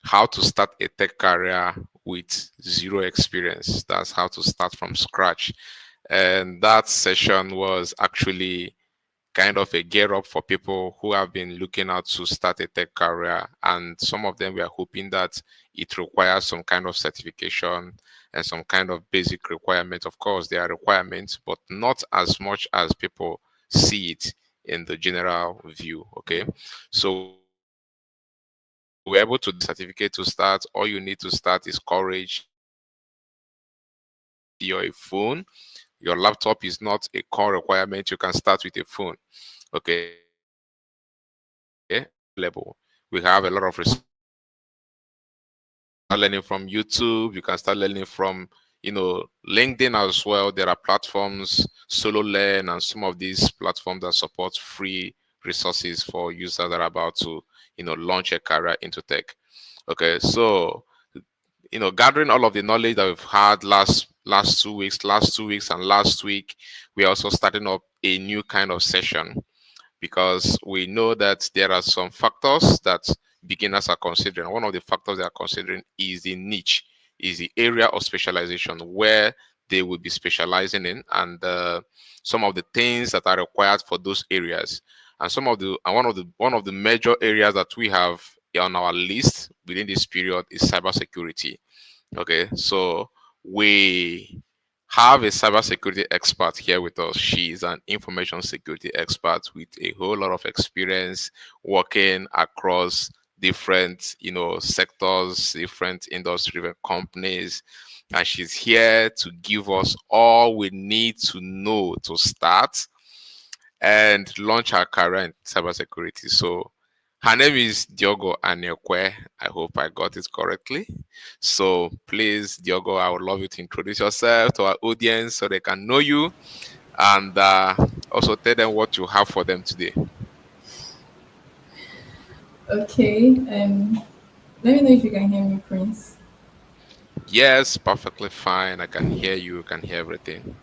how to start a tech career with zero experience. That's how to start from scratch. And that session was actually kind of a gear up for people who have been looking out to start a tech career. And some of them were hoping that it requires some kind of certification and some kind of basic requirement. Of course, there are requirements, but not as much as people see it in the general view. Okay. So we're able to certificate to start. All you need to start is courage, your PC or a phone. Your laptop is not a core requirement. You can start with a phone. Okay. Level. We have a lot of start learning from YouTube. You can start learning from, LinkedIn as well. There are platforms, Solo Learn, and some of these platforms that support free resources for users that are about to, launch a career into tech. Okay, so gathering all of the knowledge that we've had last 2 weeks and last week, we're also starting up a new kind of session because we know that there are some factors that beginners are considering. One of the factors they are considering is the niche, is the area of specialization where they will be specializing in, and some of the things that are required for those areas. And one of the major areas that we have on our list within this period is cybersecurity. Okay, so we have a cybersecurity expert here with us. She is an information security expert with a whole lot of experience working across different, sectors, different industry companies. And she's here to give us all we need to know to start and launch our career in cybersecurity. So her name is Diogo Anekwe. I hope I got it correctly. So please, Diogo, I would love you to introduce yourself to our audience so they can know you and also tell them what you have for them today. Okay. Let me know if you can hear me, Prince. Yes, perfectly fine. I can hear you, can hear everything.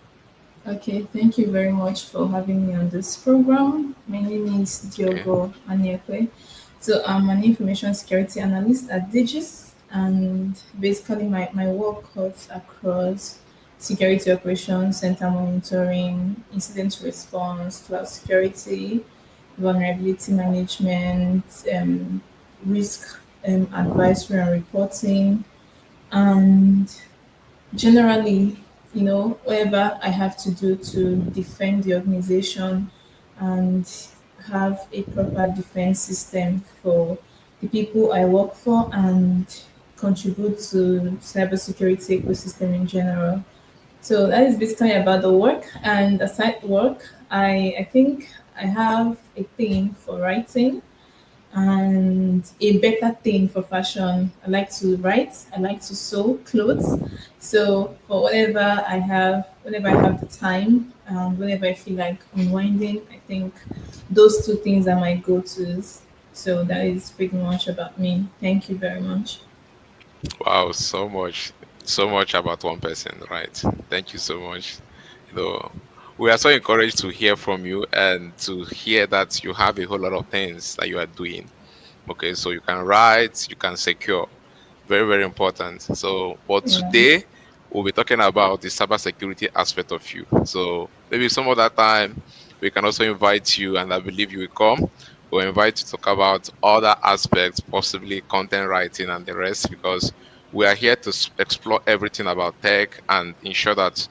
Okay. Thank you very much for having me on this program. My name is Okay. Diogo Aniekwe. So I'm an information security analyst at Digis, and basically my work cuts across security operations, center monitoring, incident response, cloud security, vulnerability management, risk advisory and reporting, and generally, whatever I have to do to defend the organization and have a proper defense system for the people I work for and contribute to cybersecurity ecosystem in general. So that is basically about the work. And aside work, I think I have a thing for writing and a better thing for fashion. I like to write, I like to sew clothes. So for whenever I have the time, whenever I feel like unwinding, I think those two things are my go-tos. So that is pretty much about me. Thank you very much. Wow, so much about one person, right? Thank you so much. You know, we are so encouraged to hear from you and to hear that you have a whole lot of things that you are doing. Okay, so you can write, you can secure. Very, very important. So, but Yeah. today we'll be talking about the cybersecurity aspect of you. So maybe some other time we can also invite you, and I believe you will come. We'll invite you to talk about other aspects, possibly content writing and the rest, because we are here to explore everything about tech and ensure that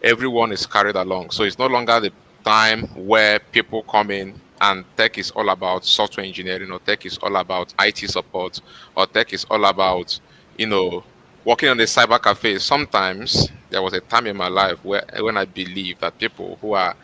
everyone is carried along. So it's no longer the time where people come in and tech is all about software engineering, or tech is all about IT support, or tech is all about, you know, working on a cyber cafe. Sometimes there was a time in my life where when I believe that people who are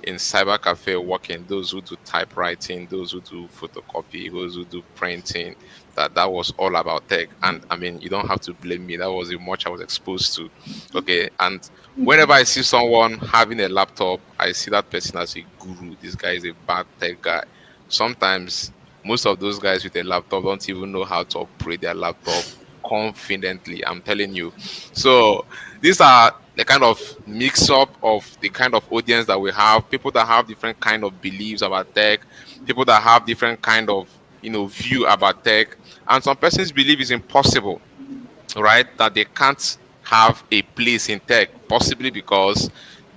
in cyber cafe working, those who do typewriting, those who do photocopy, those who do printing, that was all about tech. And I mean, you don't have to blame me. That was the much I was exposed to. Okay. And whenever I see someone having a laptop, I see that person as a guru. This guy is a bad tech guy. Sometimes most of those guys with a laptop don't even know how to operate their laptop confidently. I'm telling you. So these are the kind of mix up of the kind of audience that we have. People that have different kind of beliefs about tech. People that have different kind of view about tech, and some persons believe it's impossible, right? That they can't have a place in tech, possibly because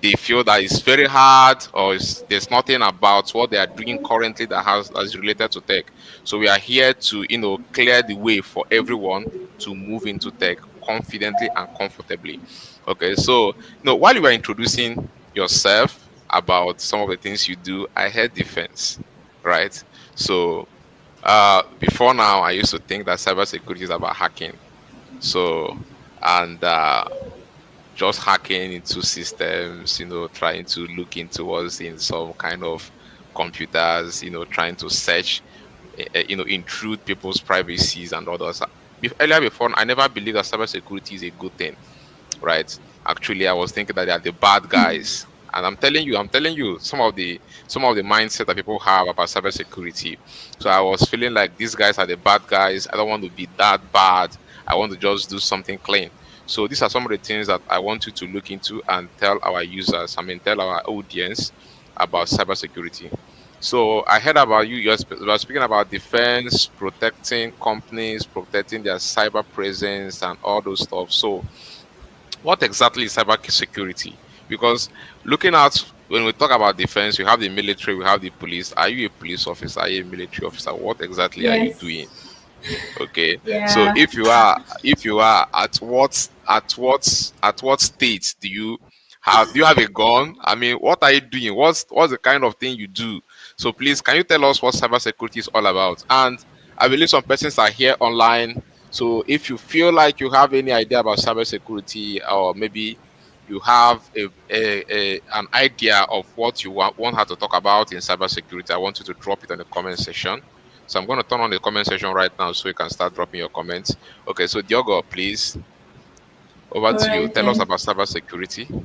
they feel that it's very hard, or there's nothing about what they are doing currently that is related to tech. So we are here to clear the way for everyone to move into tech confidently and comfortably. Okay, so while you were introducing yourself about some of the things you do, I heard defense, right? So before now, I used to think that cybersecurity is about hacking. So, and just hacking into systems, trying to look into what's in some kind of computers, trying to search, intrude people's privacies and others. Earlier before, I never believed that cybersecurity is a good thing, right? Actually, I was thinking that they are the bad guys. And I'm telling you, some of the mindset that people have about cybersecurity. So I was feeling like these guys are the bad guys. I don't want to be that bad. I want to just do something clean. So these are some of the things that I want you to look into and tell our users, tell our audience about cybersecurity. So I heard about you. You are speaking about defense, protecting companies, protecting their cyber presence, and all those stuff. So what exactly is cyber security? Because looking at when we talk about defense, we have the military, we have the police. Are you a police officer? Are you a military officer? What exactly are you Yes. doing? Okay. So Yeah. if you are at what state do you have a gun? I mean, what are you doing? What's the kind of thing you do? So please, can you tell us what cybersecurity is all about? And I believe some persons are here online. So if you feel like you have any idea about cybersecurity, or maybe you have an idea of what you want her to talk about in cybersecurity, I want you to drop it in the comment section. So I'm going to turn on the comment section right now so you can start dropping your comments. Okay, so Diogo, please, over All to you. right. Tell us about cybersecurity.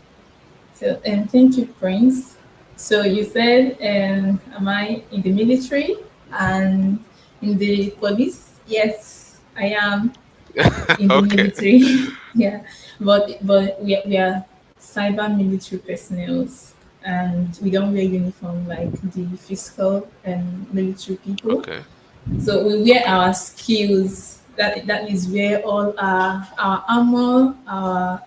Thank you, Prince. So you said, am I in the military and in the police? Yes, I am in the Okay, military. Yeah, but we are cyber military personnel, and we don't wear uniform like the physical and military people. okay, So we wear okay, our skills. That is where all our armor, our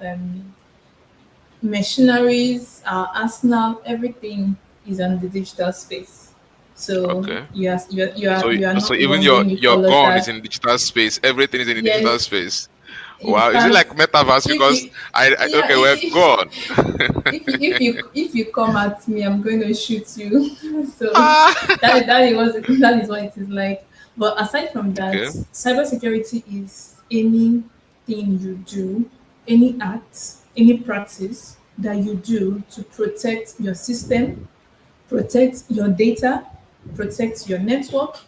machineries, our arsenal, everything is on the digital space. So okay. you are So not even longer your in the your colors gun is that. in digital space. Everything is in the digital Yes. space. In Wow, is it like fact, metaverse? if Because you I yeah okay, well, go on. if you come at me, I'm going to shoot you. So Ah, that is what it is like. But aside from that, okay, cybersecurity is anything you do, any act, any practice that you do to protect your system, protect your data, protect your network,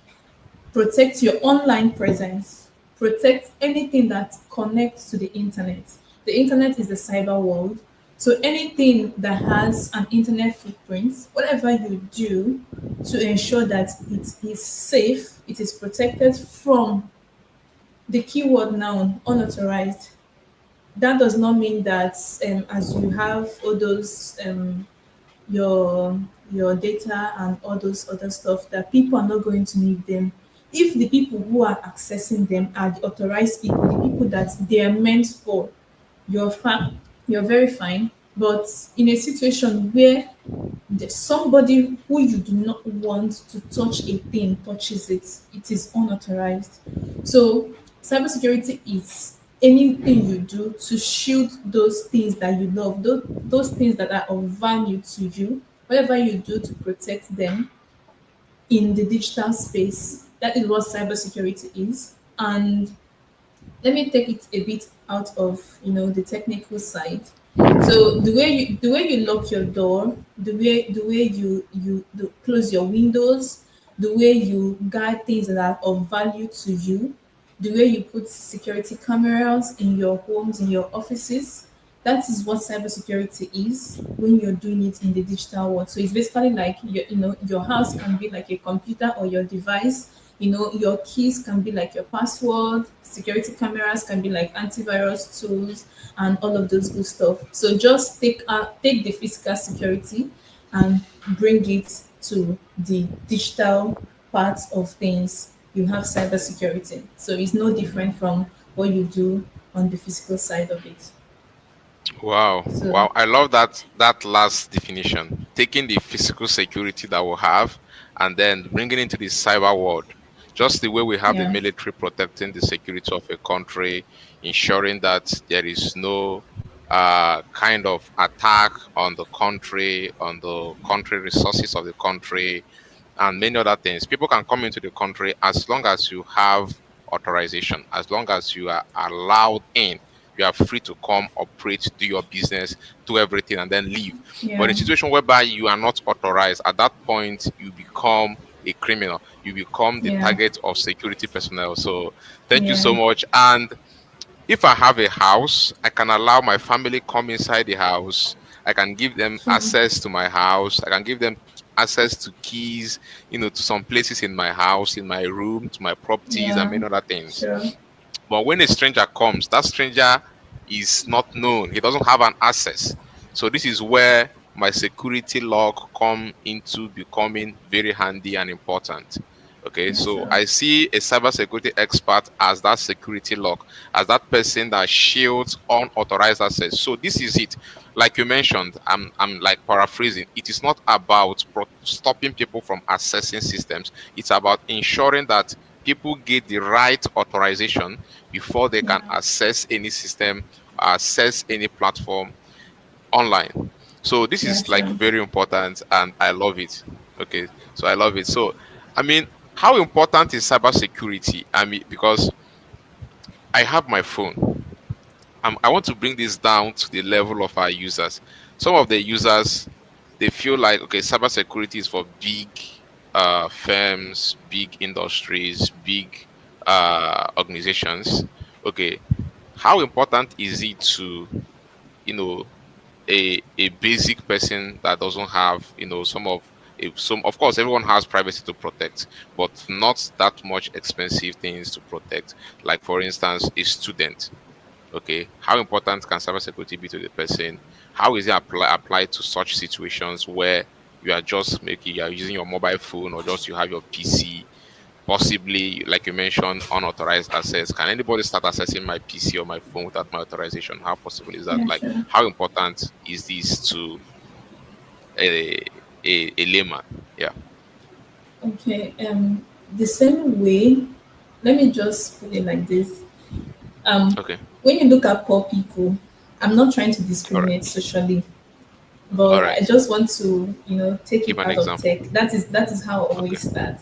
protect your online presence, protect anything that connects to the internet. The internet is the cyber world. So anything that has an internet footprint, whatever you do to ensure that it is safe, it is protected from the keyword now unauthorized. That does not mean that as you have all those your your data and all those other stuff, that people are not going to need them if the people who are accessing them are the authorized people, the people that they are meant for. You're very fine. But in a situation where somebody who you do not want to touch a thing touches it, it is unauthorized. So cybersecurity is anything you do to shield those things that you love, those things that are of value to you, whatever you do to protect them in the digital space. That is what cybersecurity is. And let me take it a bit out of the technical side. So the way you lock your door, the way you close your windows, the way you guard things that are of value to you, the way you put security cameras in your homes, in your offices, that is what cybersecurity is when you're doing it in the digital world. So it's basically like your house can be like a computer or your device. Your keys can be like your password, security cameras can be like antivirus tools, and all of those good stuff. So just take the physical security and bring it to the digital parts of things. you have cybersecurity. So it's no different from what you do on the physical side of it. Wow, So wow! I love that last definition. Taking the physical security that we have, and then bringing it into the cyber world. Just the way we have the yeah, military protecting the security of a country, ensuring that there is no kind of attack on the country resources of the country, and many other things. People can come into the country as long as you have authorization, as long as you are allowed in. You are free to come, operate, do your business, do everything, and then leave. But in yeah, a situation whereby you are not authorized, at that point you become a criminal. You become the yeah, target of security personnel. So thank you so yeah, much. And if I have a house, I can allow my family come inside the house. I can give them sure, access to my house. I can give them access to keys, to some places in my house, in my room, to my properties, and yeah, many other things. sure, But when a stranger comes, that stranger is not known. He doesn't have an access. So this is where my security lock come into becoming very handy and important. Okay, yeah, so sure, I see a cybersecurity expert as that security lock, as that person that shields unauthorized access. So this is it. Like you mentioned, I'm like paraphrasing. It is not about stopping people from accessing systems. It's about ensuring that people get the right authorization before they can yeah, access any system, access any platform online. So this yeah, is like sure. very important and I love it. Okay. So I love it. So I mean, how important is cybersecurity? I mean, because I have my phone. I want to bring this down to the level of our users. Some of the users they feel like okay, cybersecurity is for big firms, big industries, big organizations. Okay, how important is it to you know a basic person that doesn't have some of if some of course everyone has privacy to protect, but not that much expensive things to protect, like for instance a student. Okay, how important can cybersecurity be to the person? How is it applied to such situations where you are using your mobile phone or just you have your PC, possibly like you mentioned unauthorized access? Can anybody start accessing my PC or my phone without my authorization? How possible is that? Yeah, Like, sure. how important is this to a a layman? Yeah. Okay. The same way, let me just put it like this. Um, Okay. when you look at poor people, I'm not trying to All discriminate right. socially, All but I right. just want to, take Give it an out of example. tech. That is how I Okay. always start.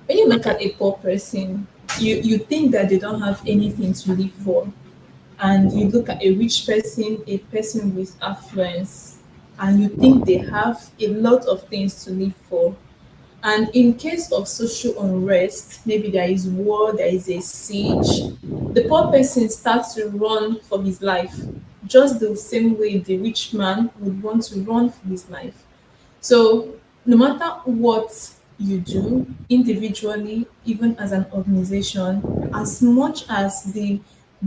When you look Okay. at a poor person, you think that they don't have anything to live for, and you look at a rich person, a person with affluence, and you think they have a lot of things to live for. And in case of social unrest, maybe there is war, there is a siege, the poor person starts to run for his life, just the same way the rich man would want to run for his life. So, no matter what you do individually, even as an organization, as much as the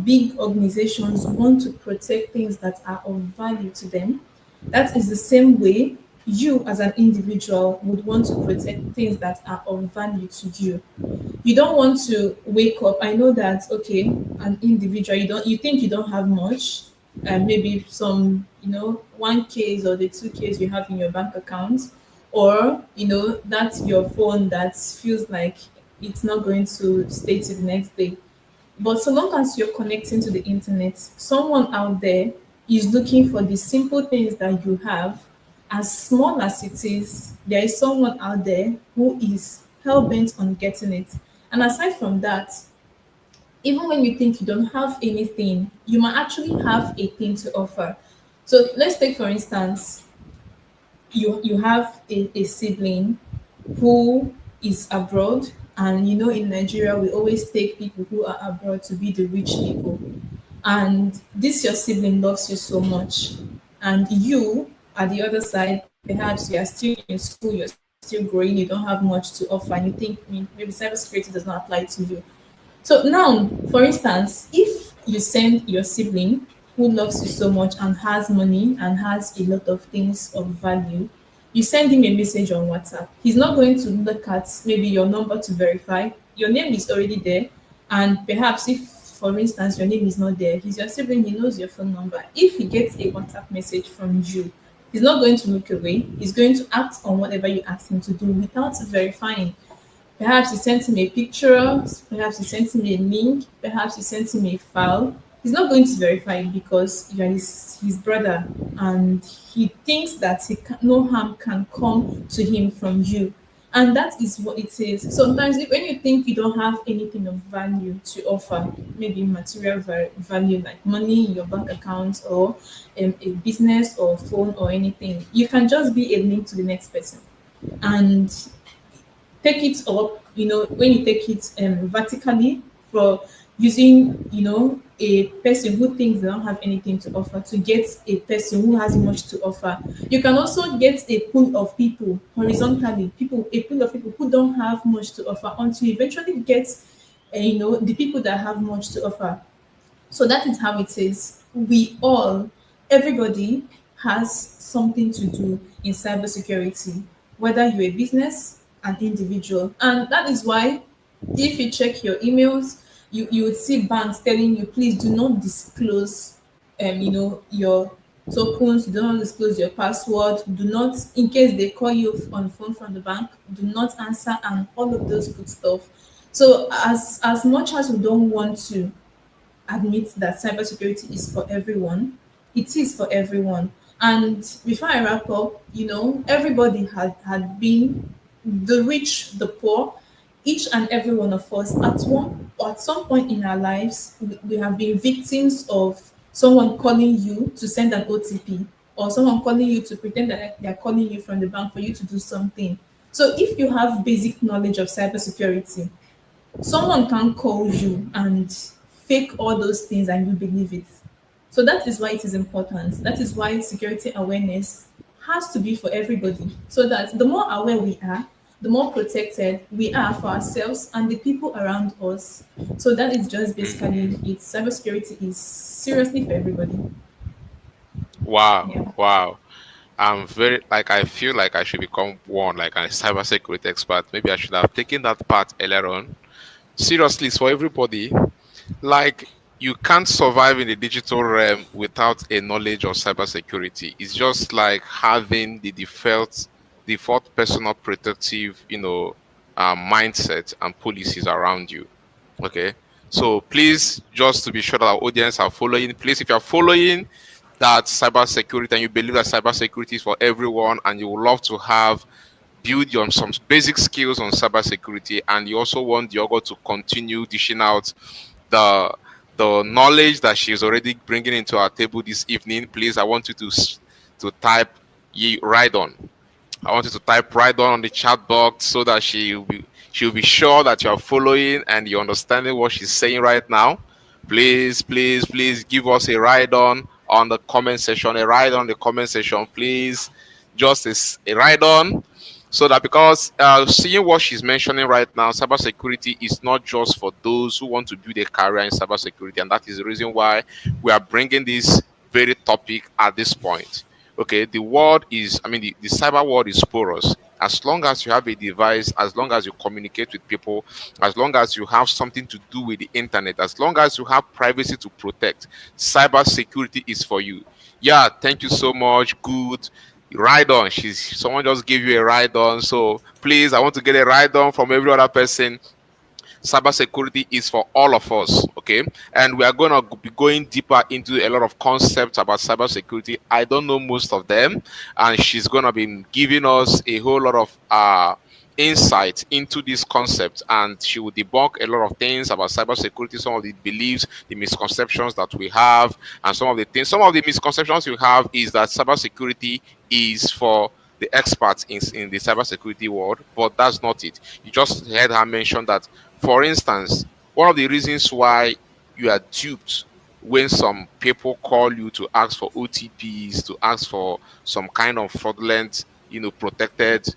big organizations want to protect things that are of value to them, that is the same way you, as an individual, would want to protect things that are of value to you. You don't want to wake up. I know that, okay, an individual, you think you don't have much, maybe some, 1Ks or the 2Ks you have in your bank account, or that's your phone that feels like it's not going to stay till the next day. But so long as you're connecting to the internet, someone out there is looking for the simple things that you have. As small as it is, there is someone out there who is hell bent on getting it. And aside from that, even when you think you don't have anything, you might actually have a thing to offer. So let's take, for instance, you have a sibling who is abroad, and in Nigeria we always take people who are abroad to be the rich people, and this your sibling loves you so much, and you at the other side, perhaps you are still in school, you're still growing, you don't have much to offer, and you think, maybe cybersecurity does not apply to you. So now, for instance, if you send your sibling who loves you so much and has money and has a lot of things of value, you send him a message on WhatsApp. He's not going to look at maybe your number to verify. your name is already there, and perhaps if, for instance, your name is not there, he's your sibling, he knows your phone number. If he gets a WhatsApp message from you, he's not going to look away. He's going to act on whatever you ask him to do without verifying. Perhaps you sent him a picture, perhaps you sent him a link, perhaps you sent him a file. He's not going to verify it because you are his brother, and he thinks that no harm can come to him from you. And that is what it is. Sometimes when you think you don't have anything of value to offer, maybe material value like money in your bank account, or a business or phone or anything, you can just be a link to the next person. And take it up, when you take it vertically, for using, a person who thinks they don't have anything to offer to get a person who has much to offer. You can also get a pool of people horizontally, a pool of people who don't have much to offer, until you eventually get, the people that have much to offer. So that is how it is. Everybody has something to do in cybersecurity, whether you're a business, an individual. And that is why, if you check your emails, you would see banks telling you, please do not disclose, your tokens, do not disclose your password, do not, in case they call you on phone from the bank, do not answer, and all of those good stuff. So as much as we don't want to admit that cybersecurity is for everyone, it is for everyone. And before I wrap up, everybody had been, the rich, the poor, each and every one of us at some point in our lives, we have been victims of someone calling you to send an OTP, or someone calling you to pretend that they're calling you from the bank for you to do something. So if you have basic knowledge of cybersecurity, someone can call you and fake all those things and you believe it. So that is why it is important. That is why security awareness has to be for everybody. So that the more aware we are, the more protected we are for ourselves and the people around us. So that is just basically it. Cybersecurity is seriously for everybody. Wow, Yeah. wow. I'm very, like, I feel like I should become one, like a cybersecurity expert. Maybe I should have taken that part earlier on. Seriously, it's for everybody. Like, you can't survive in the digital realm without a knowledge of cybersecurity. It's just like having the default personal protective, mindset and policies around you. Okay. So please, just to be sure that our audience are following, please, if you're following that cybersecurity and you believe that cybersecurity is for everyone, and you would love to have build on some basic skills on cybersecurity, and you also want Diogo to continue dishing out the knowledge that she's already bringing into our table this evening, please, I want you to type ye right on. I want you to type right on the chat box, so that she'll be sure that you're following and you're understanding what she's saying right now. Please, please, please give us a ride on the comment section. A ride on the comment section, please. Just a ride on, so that, because seeing what she's mentioning right now, cybersecurity is not just for those who want to build a career in cybersecurity, and that is the reason why we are bringing this very topic at this point. Okay, the world is, I mean, the cyber world is porous. As long as you have a device, as long as you communicate with people, as long as you have something to do with the internet, as long as you have privacy to protect, cybersecurity is for you. Yeah, thank you so much. Good. Ride on. Someone just gave you a ride on. So please, I want to get a ride on from every other person. Cybersecurity is for all of us, okay? And we are going to be going deeper into a lot of concepts about cybersecurity. I don't know most of them, and she's going to be giving us a whole lot of insight into this concept, and she will debunk a lot of things about cybersecurity, some of the beliefs, the misconceptions that we have, and some of the misconceptions we have is that cybersecurity is for the experts in the cybersecurity world, but that's not it. You just heard her mention that, for instance, one of the reasons why you are duped when some people call you to ask for OTPs, to ask for some kind of fraudulent, protected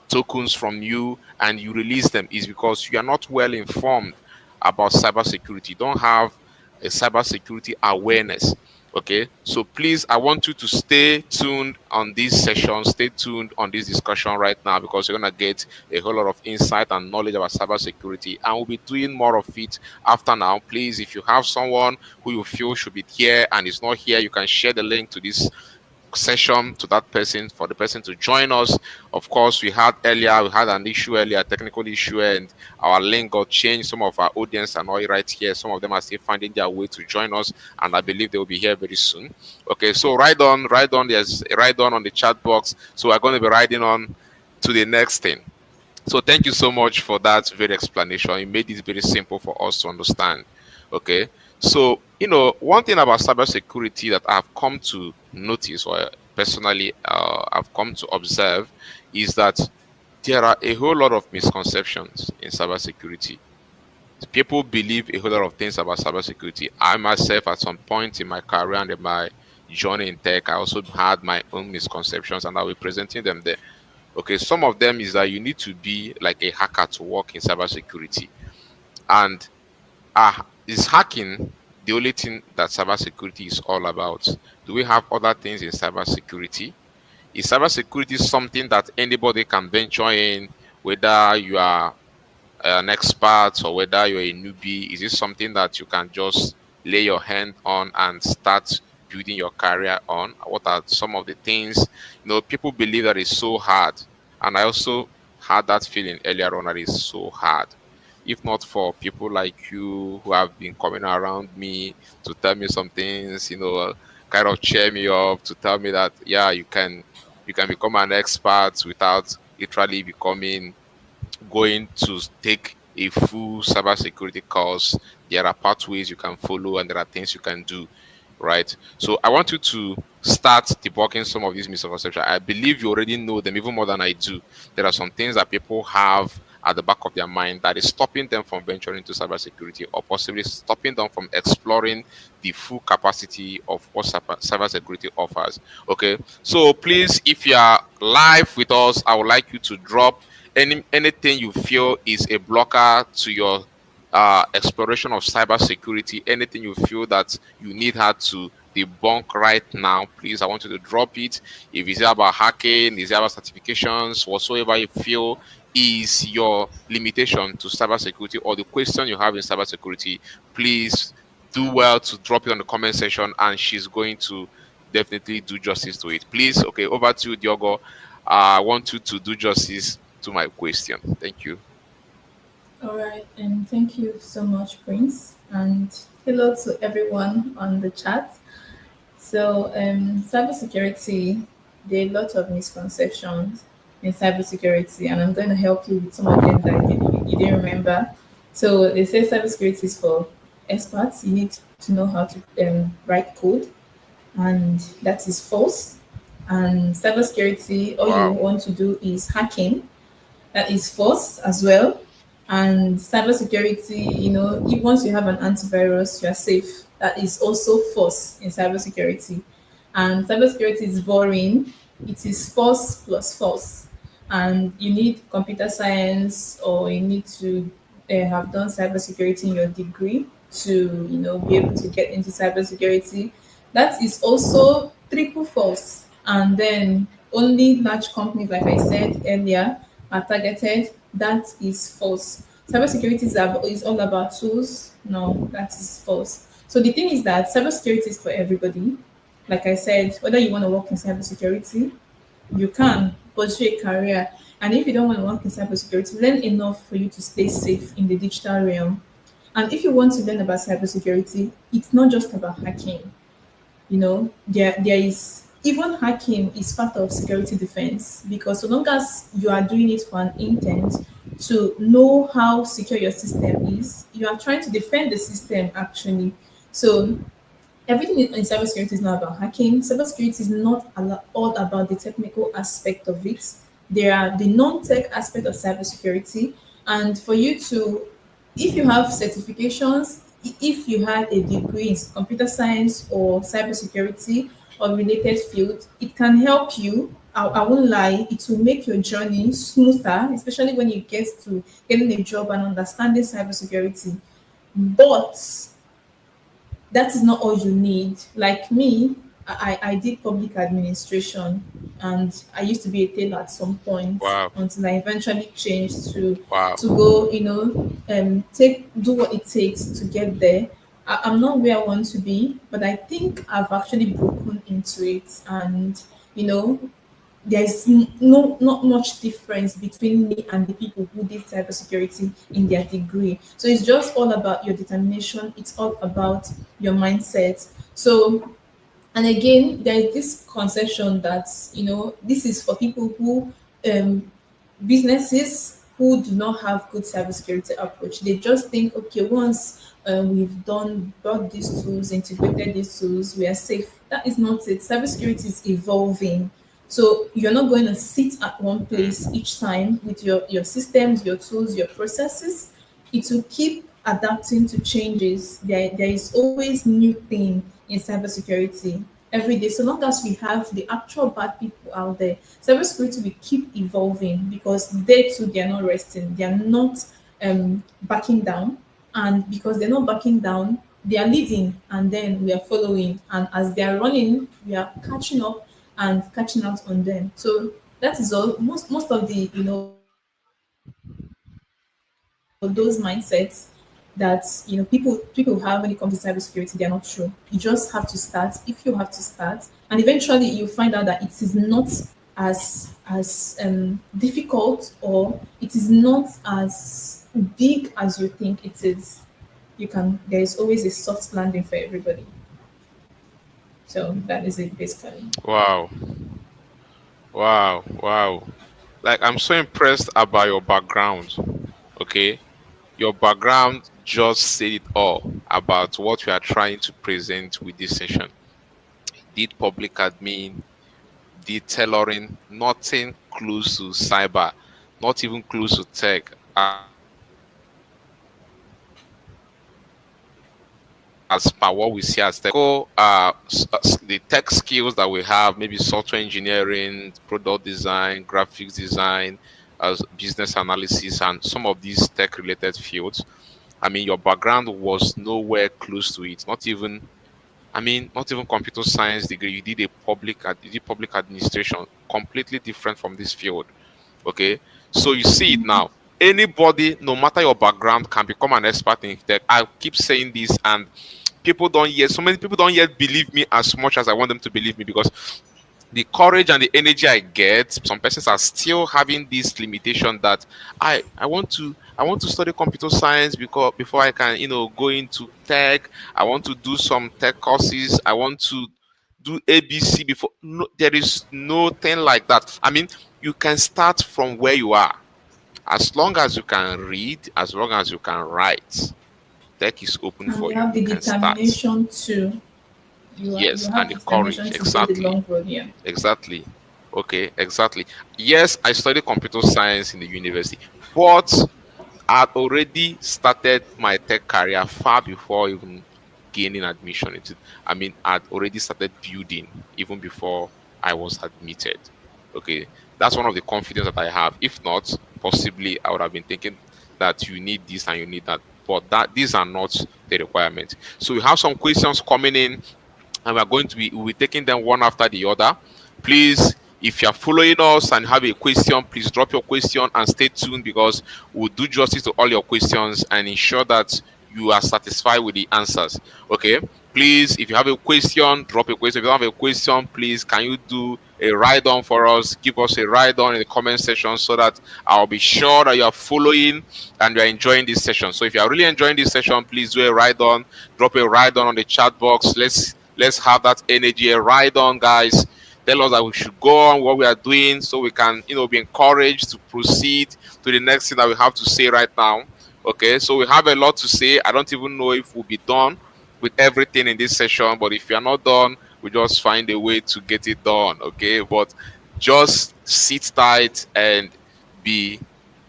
tokens from you, and you release them, is because you are not well informed about cybersecurity. You don't have a cybersecurity awareness. Okay, so please, I want you to stay tuned on this session, stay tuned on this discussion right now, because you're gonna get a whole lot of insight and knowledge about cybersecurity, and we'll be doing more of it after now. Please, if you have someone who you feel should be here and is not here, you can share the link to this session to that person for the person to join us. Of course, we had an issue earlier, a technical issue, and our link got changed. Some of our audience are not right here. Some of them are still finding their way to join us, and I believe they will be here very soon. Okay, so write on. There's write on the chat box. So we're going to be writing on to the next thing. So thank you so much for that very explanation. You made it very simple for us to understand. Okay. So, one thing about cybersecurity that I've come to notice, or personally I've come to observe, is that there are a whole lot of misconceptions in cybersecurity. People believe a whole lot of things about cybersecurity. I myself, at some point in my career and in my journey in tech, I also had my own misconceptions, and I'll be presenting them there. Okay, some of them is that you need to be like a hacker to work in cybersecurity. And is hacking the only thing that cybersecurity is all about? Do we have other things in cybersecurity? Is cybersecurity something that anybody can venture in, whether you are an expert or whether you're a newbie? Is it something that you can just lay your hand on and start building your career on? What are some of the things? People believe that it's so hard, and I also had that feeling earlier on that it's so hard. If not for people like you who have been coming around me to tell me some things, kind of cheer me up, to tell me that, yeah, you can become an expert without literally becoming going to take a full cybersecurity course. There are pathways you can follow, and there are things you can do, right? So I want you to start debunking some of these misconceptions. I believe you already know them even more than I do. There are some things that people have at the back of their mind that is stopping them from venturing into cybersecurity, or possibly stopping them from exploring the full capacity of what cybersecurity offers. Okay, so please, if you are live with us, I would like you to drop anything you feel is a blocker to your exploration of cybersecurity, anything you feel that you need her to debunk right now. Please, I want you to drop it. If it's about hacking, is it about certifications, whatsoever you feel is your limitation to cybersecurity, or the question you have in cybersecurity, please do well to drop it on the comment section, and she's going to definitely do justice to it. Please, okay, over to you, Diogo. I want you to do justice to my question. Thank you. All right, and thank you so much, Prince, and hello to everyone on the chat. So, cybersecurity, there are a lot of misconceptions in cybersecurity, and I'm going to help you with some of them that you didn't remember. So, they say cybersecurity is for experts. You need to know how to write code, and that is false. And cybersecurity, all you Wow. want to do is hacking, that is false as well. And cybersecurity, if once you have an antivirus, you are safe. That is also false in cybersecurity. And cybersecurity is boring. It is false plus false. And you need computer science, or you need to have done cybersecurity in your degree to, be able to get into cybersecurity. That is also triple false. And then only large companies, like I said earlier, are targeted. That is false. Cybersecurity is all about tools. No, that is false. So the thing is that cybersecurity is for everybody. Like I said, whether you want to work in cybersecurity, you can pursue a career. And if you don't want to work in cybersecurity, learn enough for you to stay safe in the digital realm. And if you want to learn about cybersecurity, it's not just about hacking. There is, even hacking is part of security defense, because so long as you are doing it for an intent to know how secure your system is, you are trying to defend the system actually. So everything in cybersecurity is not about hacking. Cybersecurity is not all about the technical aspect of it. There are the non-tech aspect of cybersecurity, and for you to, if you have certifications, if you had a degree in computer science or cybersecurity or related field, it can help you. I won't lie, it will make your journey smoother, especially when you get to getting a job and understanding cybersecurity. But that is not all you need. Like me, I did public administration, and I used to be a tailor at some point Wow. until I eventually changed Wow. to go, take do what it takes to get there. I'm not where I want to be, but I think I've actually broken into it, and you know, there's not much difference between me and the people who did cybersecurity in their degree. So it's just all about your determination. It's all about your mindset. So, and again, there is this conception that this is for people who um, businesses who do not have good cybersecurity approach. They just think, okay, once we've done bought these tools, integrated these tools, we are safe. That is not it. Cybersecurity is evolving. So you're not going to sit at one place Mm. each time with your systems, your tools, your processes. It will keep adapting to changes. There is always new thing in cybersecurity every day. So long as we have the actual bad people out there, cybersecurity will keep evolving because they too, they are not resting. They are not backing down. And because they're not backing down, they are leading and then we are following. And as they are running, we are catching up and catching out on them. So that is all. Most of the those mindsets that people have when it comes to cybersecurity, they are not true. You just have to start if you have to start, and eventually you find out that it is not as difficult, or it is not as big as you think it is. You can There is always a soft landing for everybody. So that is it basically. Wow. Wow. Wow. Like, I'm so impressed about your background. Okay. Your background just said it all about what we are trying to present with this session. Did public admin, did tailoring, nothing close to cyber, not even close to tech. As per what we see as the tech skills that we have, maybe software engineering, product design, graphics design, as business analysis, and some of these tech related fields. I mean, your background was nowhere close to it. Not even computer science degree. You did public administration, completely different from this field. Okay, so you see it now. Anybody, no matter your background, can become an expert in tech. I keep saying this, and so many people don't yet believe me as much as I want them to believe me, because the courage and the energy I get, some persons are still having this limitation that I want to study computer science because before I can go into tech. I want to do some tech courses. I want to do ABC before. No, there is nothing like that. I mean, you can start from where you are. As long as you can read, as long as you can write, tech is open And for you you. have You the can start. determination to you Yes, and have the the courage. determination to go the Exactly. long road. Yeah. Exactly. Okay, exactly. Yes, I studied computer science in the university, but I'd already started my tech career far before even gaining admission into. I'd already started building even before I was admitted. Okay, that's one of the confidence that I have. If not, possibly I would have been thinking that you need this and you need that, but that these are not the requirements. So we have some questions coming in, and we'll be taking them one after the other. Please, if you're following us and have a question, please drop your question and stay tuned, because we'll do justice to all your questions and ensure that you are satisfied with the answers. Okay, please, if you have a question, drop a question. If you don't have a question, please, can you do a write on for us? Give us a write on in the comment section, so that I'll be sure that you are following and you are enjoying this session. So if you are really enjoying this session, please do a write on. Drop a write on the chat box. Let's have that energy. A ride on, guys. Tell us that we should go on what we are doing, so we can, be encouraged to proceed to the next thing that we have to say right now. Okay, so we have a lot to say. I don't even know if we'll be done with everything in this session, but if you're not done, we just find a way to get it done. Okay, but just sit tight and be.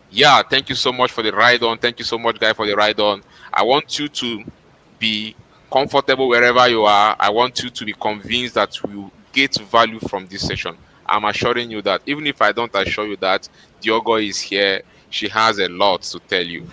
Yeah, thank you so much for the ride on. Thank you so much, guy, for the ride on. I want you to be comfortable wherever you are. I want you to be convinced that you get value from this session. I'm assuring you that even if I don't assure you that, Diogo is here. She has a lot to tell you.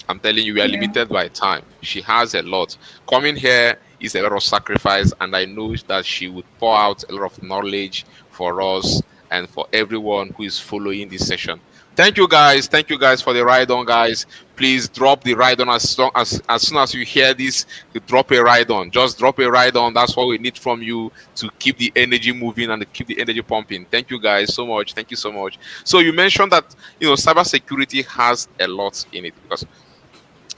I'm telling you, we are Yeah. limited by time. She has a lot. Coming here is a lot of sacrifice, and I know that she would pour out a lot of knowledge for us and for everyone who is following this session. Thank you guys. Thank you guys for the ride on, guys. Please drop the ride on as soon as you hear this. You drop a ride on. Just drop a ride on. That's what we need from you to keep the energy moving and to keep the energy pumping. Thank you guys so much. Thank you so much. So you mentioned that cybersecurity has a lot in it because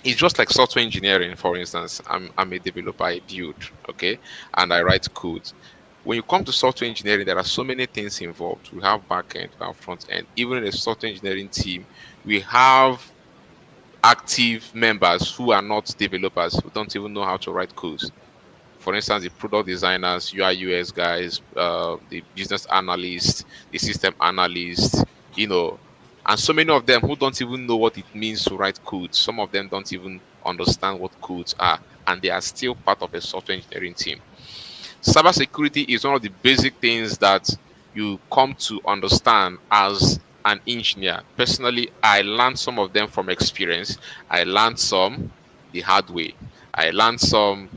it's just like software engineering. For instance, I'm a developer, I build, okay, and I write code. When you come to software engineering, there are so many things involved. We have back end, we have front end. Even in the software engineering team, we have active members who are not developers, who don't even know how to write codes. For instance, the product designers, UI UX guys, the business analysts, the system analysts, you know, and so many of them who don't even know what it means to write code. Some of them don't even understand what codes are, and they are still part of a software engineering team. Cybersecurity is one of the basic things that you come to understand as an engineer. Personally, I learned some of them from experience. I learned some the hard way. I learned some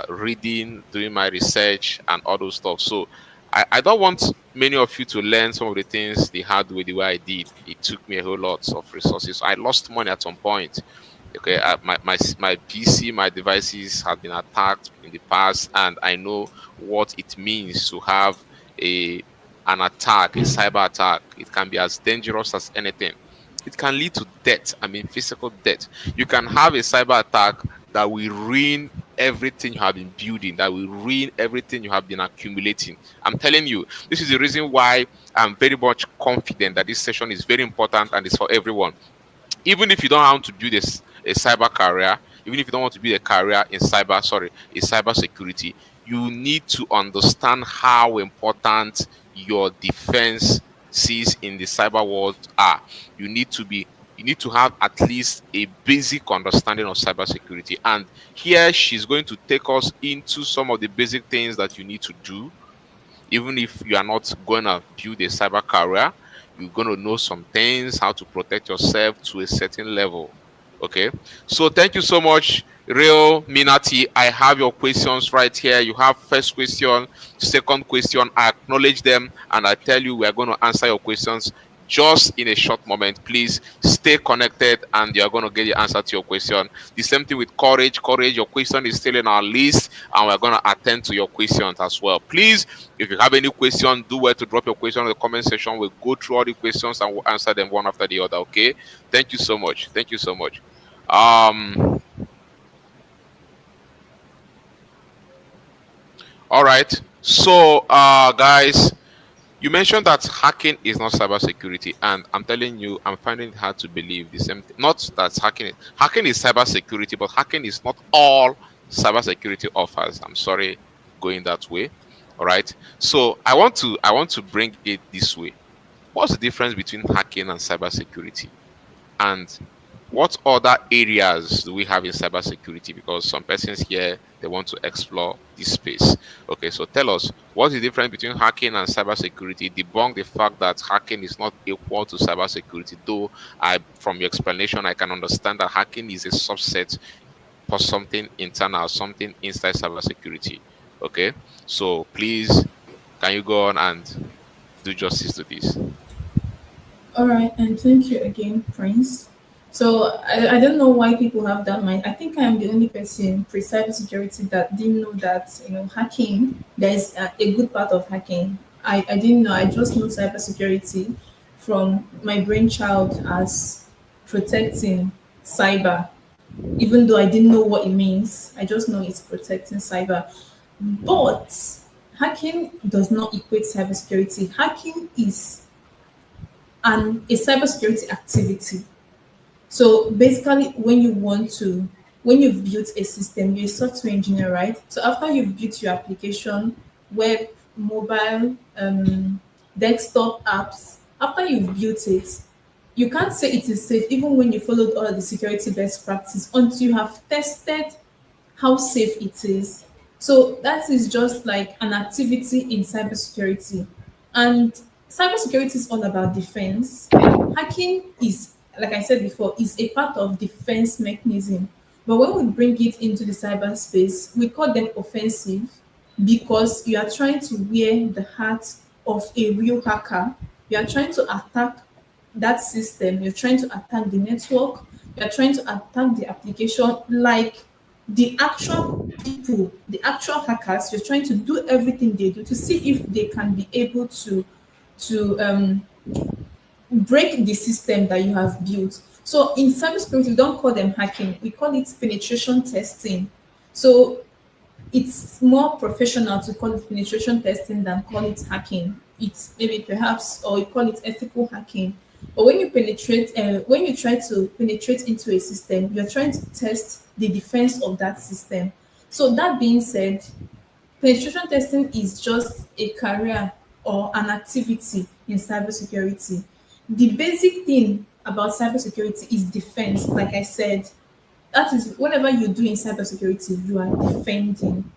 reading, doing my research, and all those stuff. So I don't want many of you to learn some of the things the hard way, the way I did. It took me a whole lot of resources. I lost money at some point. Okay, my PC, my devices have been attacked in the past, and I know what it means to have a an attack, a cyber attack. It can be as dangerous as anything. It can lead to death. I mean, physical death. You can have a cyber attack that will ruin everything you have been building, that will ruin everything you have been accumulating. I'm telling you, this is the reason why I'm very much confident that this session is very important and it's for everyone. Even if you don't want to build a cyber career, even if you don't want to build a career in cyber security, you need to understand how important your defenses in the cyber world are. You need to have at least a basic understanding of cybersecurity. And here she's going to take us into some of the basic things that you need to do. Even if you are not going to build a cyber career, you're going to know some things, how to protect yourself to a certain level. Okay. So thank you so much, Real Minati. I have your questions right here. You have first question, second question. I acknowledge them and I tell you we are going to answer your questions just in a short moment. Please stay connected and you're going to get the answer to your question. The same thing with Courage. Courage, your question is still in our list and we're going to attend to your questions as well. Please, if you have any question, do well to drop your question in the comment section. We'll go through all the questions and we'll answer them one after the other. Okay. Thank you so much. Thank you so much. All right. So, guys, you mentioned that hacking is not cybersecurity, and I'm telling you, I'm finding it hard to believe the same thing. Not that hacking is cybersecurity, but hacking is not all cybersecurity offers. I'm sorry, going that way. All right. So I want to bring it this way. What's the difference between hacking and cybersecurity? And what other areas do we have in cybersecurity? Because some persons here they want to explore this space. Okay, so tell us what's the difference between hacking and cybersecurity? Debunk the fact that hacking is not equal to cybersecurity. Though from your explanation, I can understand that hacking is a subset for something internal, something inside cybersecurity. Okay, so please, can you go on and do justice to this? All right, and thank you again, Prince. So I don't know why people have that mind. I think I am the only person pre cybersecurity that didn't know that hacking. There's a good part of hacking. I didn't know. I just know cybersecurity from my brainchild as protecting cyber. Even though I didn't know what it means, I just know it's protecting cyber. But hacking does not equate cybersecurity. Hacking is a cybersecurity activity. So basically, when you've built a system, you're a software engineer, right? So after you've built your application, web, mobile, desktop apps, after you've built it, you can't say it is safe even when you followed all the security best practice until you have tested how safe it is. So that is just like an activity in cybersecurity. And cybersecurity is all about defense. Hacking is like I said before, is a part of defense mechanism. But when we bring it into the cyberspace, we call them offensive because you are trying to wear the hat of a real hacker. You are trying to attack that system. You're trying to attack the network. You're trying to attack the application like the actual people, the actual hackers. You're trying to do everything they do to see if they can be able to break the system that you have built. So in cybersecurity, we don't call them hacking, we call it penetration testing. So it's more professional to call it penetration testing than call it hacking. It's maybe perhaps, or you call it ethical hacking. But when you try to penetrate into a system, you're trying to test the defense of that system. So that being said, penetration testing is just a career or an activity in cybersecurity. The basic thing about cybersecurity is defense. Like I said, that is whatever you do in cybersecurity, you are defending.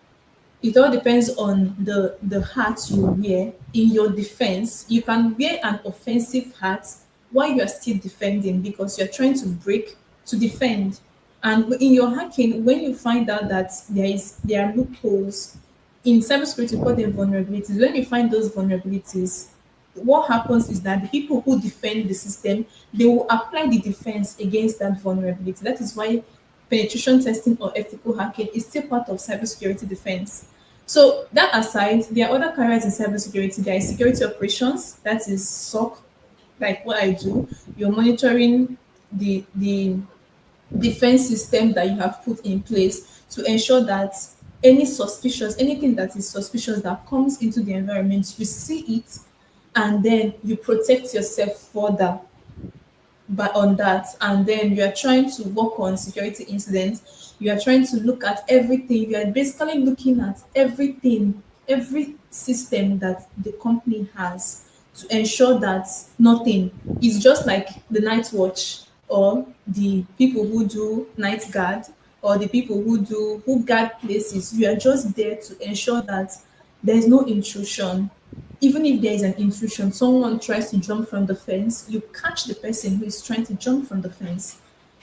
It all depends on the hat you wear in your defense. You can wear an offensive hat while you are still defending because you're trying to break to defend. And in your hacking, when you find out that there are loopholes in cybersecurity, we call them vulnerabilities. When you find those vulnerabilities, what happens is that the people who defend the system, they will apply the defense against that vulnerability. That is why penetration testing or ethical hacking is still part of cybersecurity defense. So that aside, there are other careers in cybersecurity. There is security operations, that is SOC, like what I do. You're monitoring the defense system that you have put in place to ensure that anything that is suspicious that comes into the environment, you see it and then you protect yourself further but on that, and then you are trying to work on security incidents. You are trying to look at everything. You are basically looking at everything, every system that the company has to ensure that nothing is just like the night watch or the people who do night guard or the people who guard places. You are just there to ensure that there is no intrusion. Even if there is an intrusion, someone tries to jump from the fence, you catch the person who is trying to jump from the fence.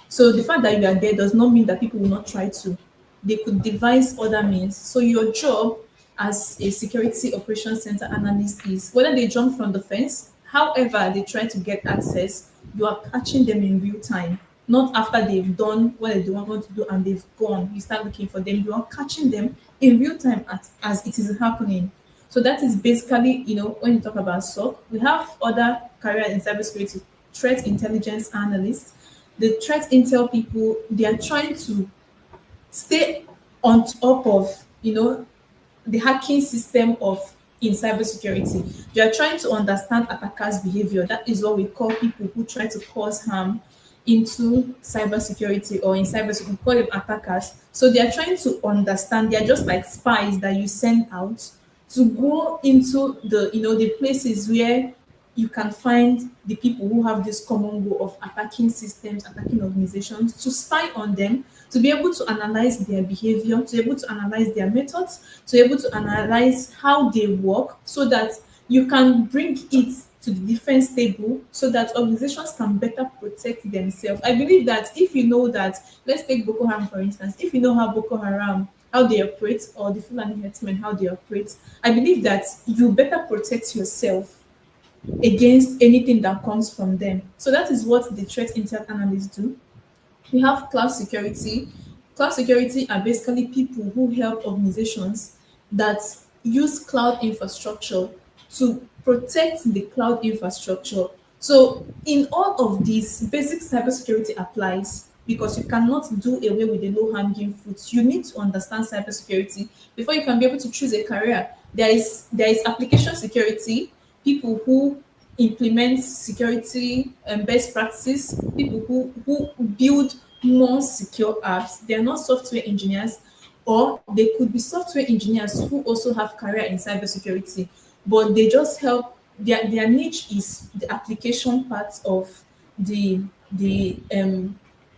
So the fact that you are there does not mean that people will not try to. They could devise other means. So your job as a security operations center analyst is whether they jump from the fence, however they try to get access, you are catching them in real time. Not after they've done what they don't want to do and they've gone. You start looking for them. You are catching them in real time as it is happening. So that is basically, when you talk about SOC, we have other careers in cybersecurity, threat intelligence analysts. The threat intel people, they are trying to stay on top of, the hacking system of in cybersecurity. They are trying to understand attackers' behavior. That is what we call people who try to cause harm into cybersecurity or in cybersecurity. We call them attackers. So they are trying to understand. They are just like spies that you send out to go into the places where you can find the people who have this common goal of attacking systems, attacking organizations, to spy on them, to be able to analyze their behavior, to be able to analyze their methods, to be able to analyze how they work so that you can bring it to the defense table so that organizations can better protect themselves. I believe that if you know that, let's take Boko Haram for instance, if you know how Boko Haram how they operate or the Fulani herdsmen how they operate, I believe that you better protect yourself against anything that comes from them. So that is what the threat intel analysts do. We have cloud security. Cloud security are basically people who help organizations that use cloud infrastructure to protect the cloud infrastructure. So in all of this, basic cybersecurity applies because you cannot do away with the low-hanging fruits. You need to understand cybersecurity before you can be able to choose a career. There is application security, people who implement security and best practices, people who build more secure apps. They are not software engineers, or they could be software engineers who also have career in cybersecurity, but they just help. Their niche is the application part of the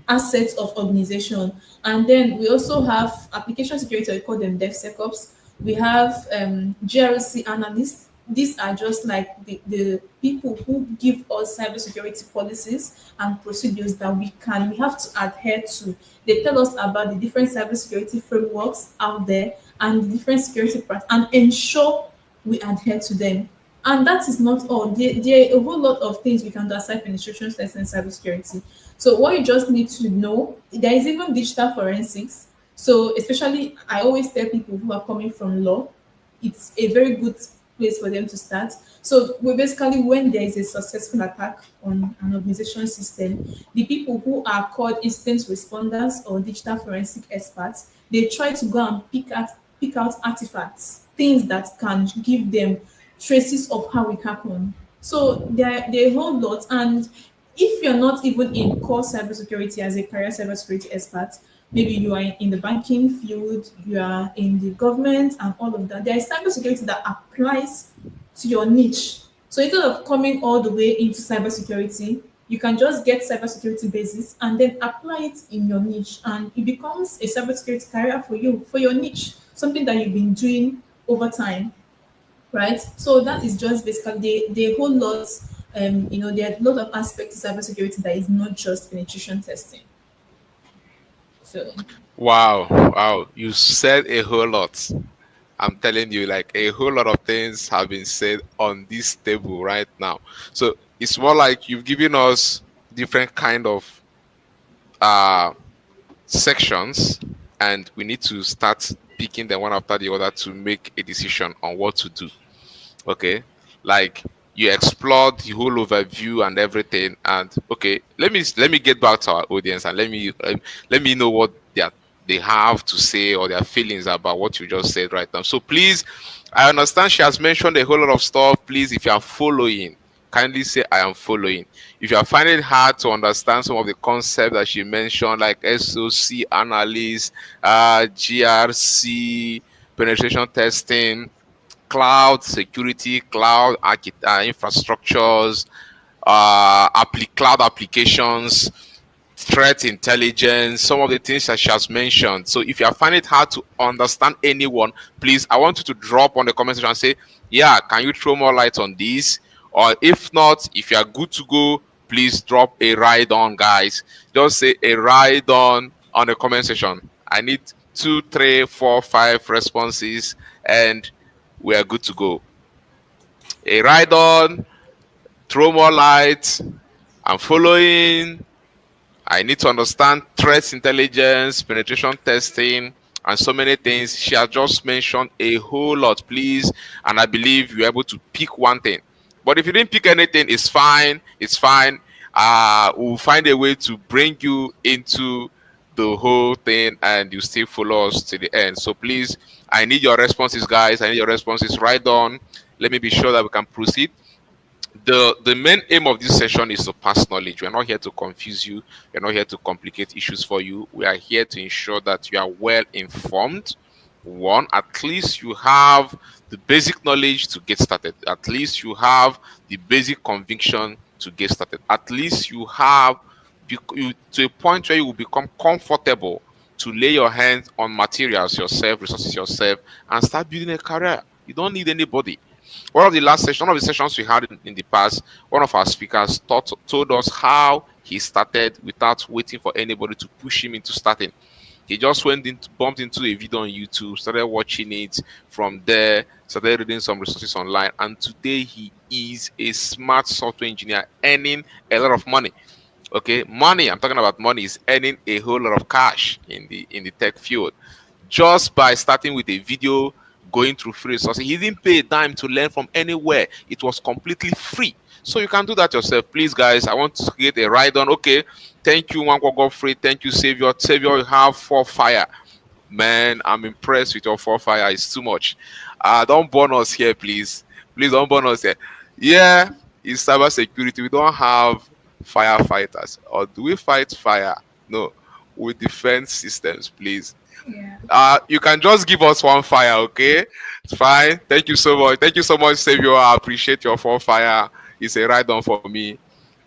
assets of organization. And then we also have application security, we call them DevSecOps. We have GRC analysts. these are just like the people who give us cybersecurity policies and procedures that we have to adhere to. They tell us about the different cybersecurity frameworks out there and the different security practices and ensure we adhere to them. And that is not all. There are a whole lot of things we can do aside penetration testing and cybersecurity. So what you just need to know, there is even digital forensics. So especially, I always tell people who are coming from law, it's a very good place for them to start. So we basically, when there is a successful attack on an organization system, the people who are called incident responders or digital forensic experts, they try to go and pick out artifacts, things that can give them traces of how it happened. So there are a whole lot. And if you're not even in core cybersecurity as a career cybersecurity expert, maybe you are in the banking field, you are in the government and all of that, there is cybersecurity that applies to your niche. So instead of coming all the way into cybersecurity, you can just get cybersecurity basis and then apply it in your niche, and it becomes a cybersecurity career for you, for your niche, something that you've been doing over time, right? So that is just basically the whole lot. There are a lot of aspects to cybersecurity that is not just penetration testing. So Wow, wow, you said a whole lot. I'm telling you, like a whole lot of things have been said on this table right now. So it's more like you've given us different kind of uh sections, and we need to start picking them one after the other to make a decision on what to do. Okay, like you explored the whole overview and everything, and okay, let me get back to our audience and let me know what they have to say or their feelings about what you just said right now. So please, I understand she has mentioned a whole lot of stuff. Please, if you are following, kindly say I am following. If you are finding it hard to understand some of the concepts that she mentioned, like SOC analyst, GRC, penetration testing, cloud security, infrastructures, cloud applications, threat intelligence, some of the things that she has mentioned. So if you find it hard to understand anyone, please, I want you to drop on the comment section and say, yeah, can you throw more light on this? Or if not, if you are good to go, please drop a ride on, guys. Just say a ride on the comment section. I need 2, 3, 4, 5 responses, and we are good to go. A ride on, throw more light, I'm following. I need to understand threat intelligence, penetration testing, and so many things. She has just mentioned a whole lot, please. And I believe you're able to pick one thing. But if you didn't pick anything, it's fine. It's fine. We'll find a way to bring you into the whole thing, and you still follow us to the end. So please, I need your responses, guys. I need your responses right on. Let me be sure that we can proceed. The main aim of this session is to pass knowledge. We're not here to confuse you. We're not here to complicate issues for you. We are here to ensure that you are well informed. One, at least you have the basic knowledge to get started. At least you have the basic conviction to get started. At least you have to a point where you will become comfortable to lay your hands on materials yourself, resources yourself, and start building a career. You don't need anybody. One of the sessions we had in the past, one of our speakers told us how he started without waiting for anybody to push him into starting. He just bumped into a video on YouTube, started watching it from there, started reading some resources online, and today he is a smart software engineer earning a lot of money. Okay, money, I'm talking about money, is earning a whole lot of cash in the tech field just by starting with a video, going through free resources. He didn't pay a dime to learn from anywhere. It was completely free. So you can do that yourself. Please, guys, I want to get a ride on. Okay, thank you, Wanko Godfrey. Thank you, Savior. Savior, you have 4 fire. Man, I'm impressed with your 4 fire. It's too much. Don't burn us here, please. Please don't burn us here. Yeah, it's cybersecurity. We don't have firefighters. Or do we fight fire? No, we defend systems, please. yeah. You can just give us 1 fire, okay? It's fine. Thank you so much. Thank you so much, Savior. I appreciate your 4 fire. It's a ride on for me.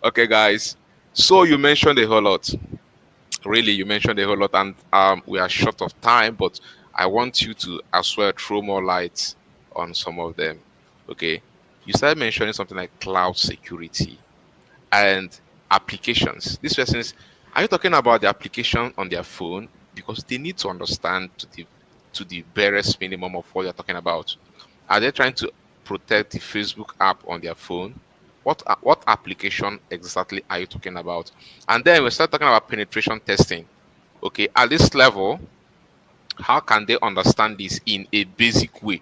Okay, guys. So you mentioned a whole lot. Really, you mentioned a whole lot, and we are short of time, but I want you to as well throw more light on some of them. Okay, you started mentioning something like cloud security and applications. This person's, are you talking about the application on their phone? Because they need to understand to the barest minimum of what you're talking about. Are they trying to protect the Facebook app on their phone? What application exactly are you talking about? And then we start talking about penetration testing. Okay, at this level, how can they understand this in a basic way?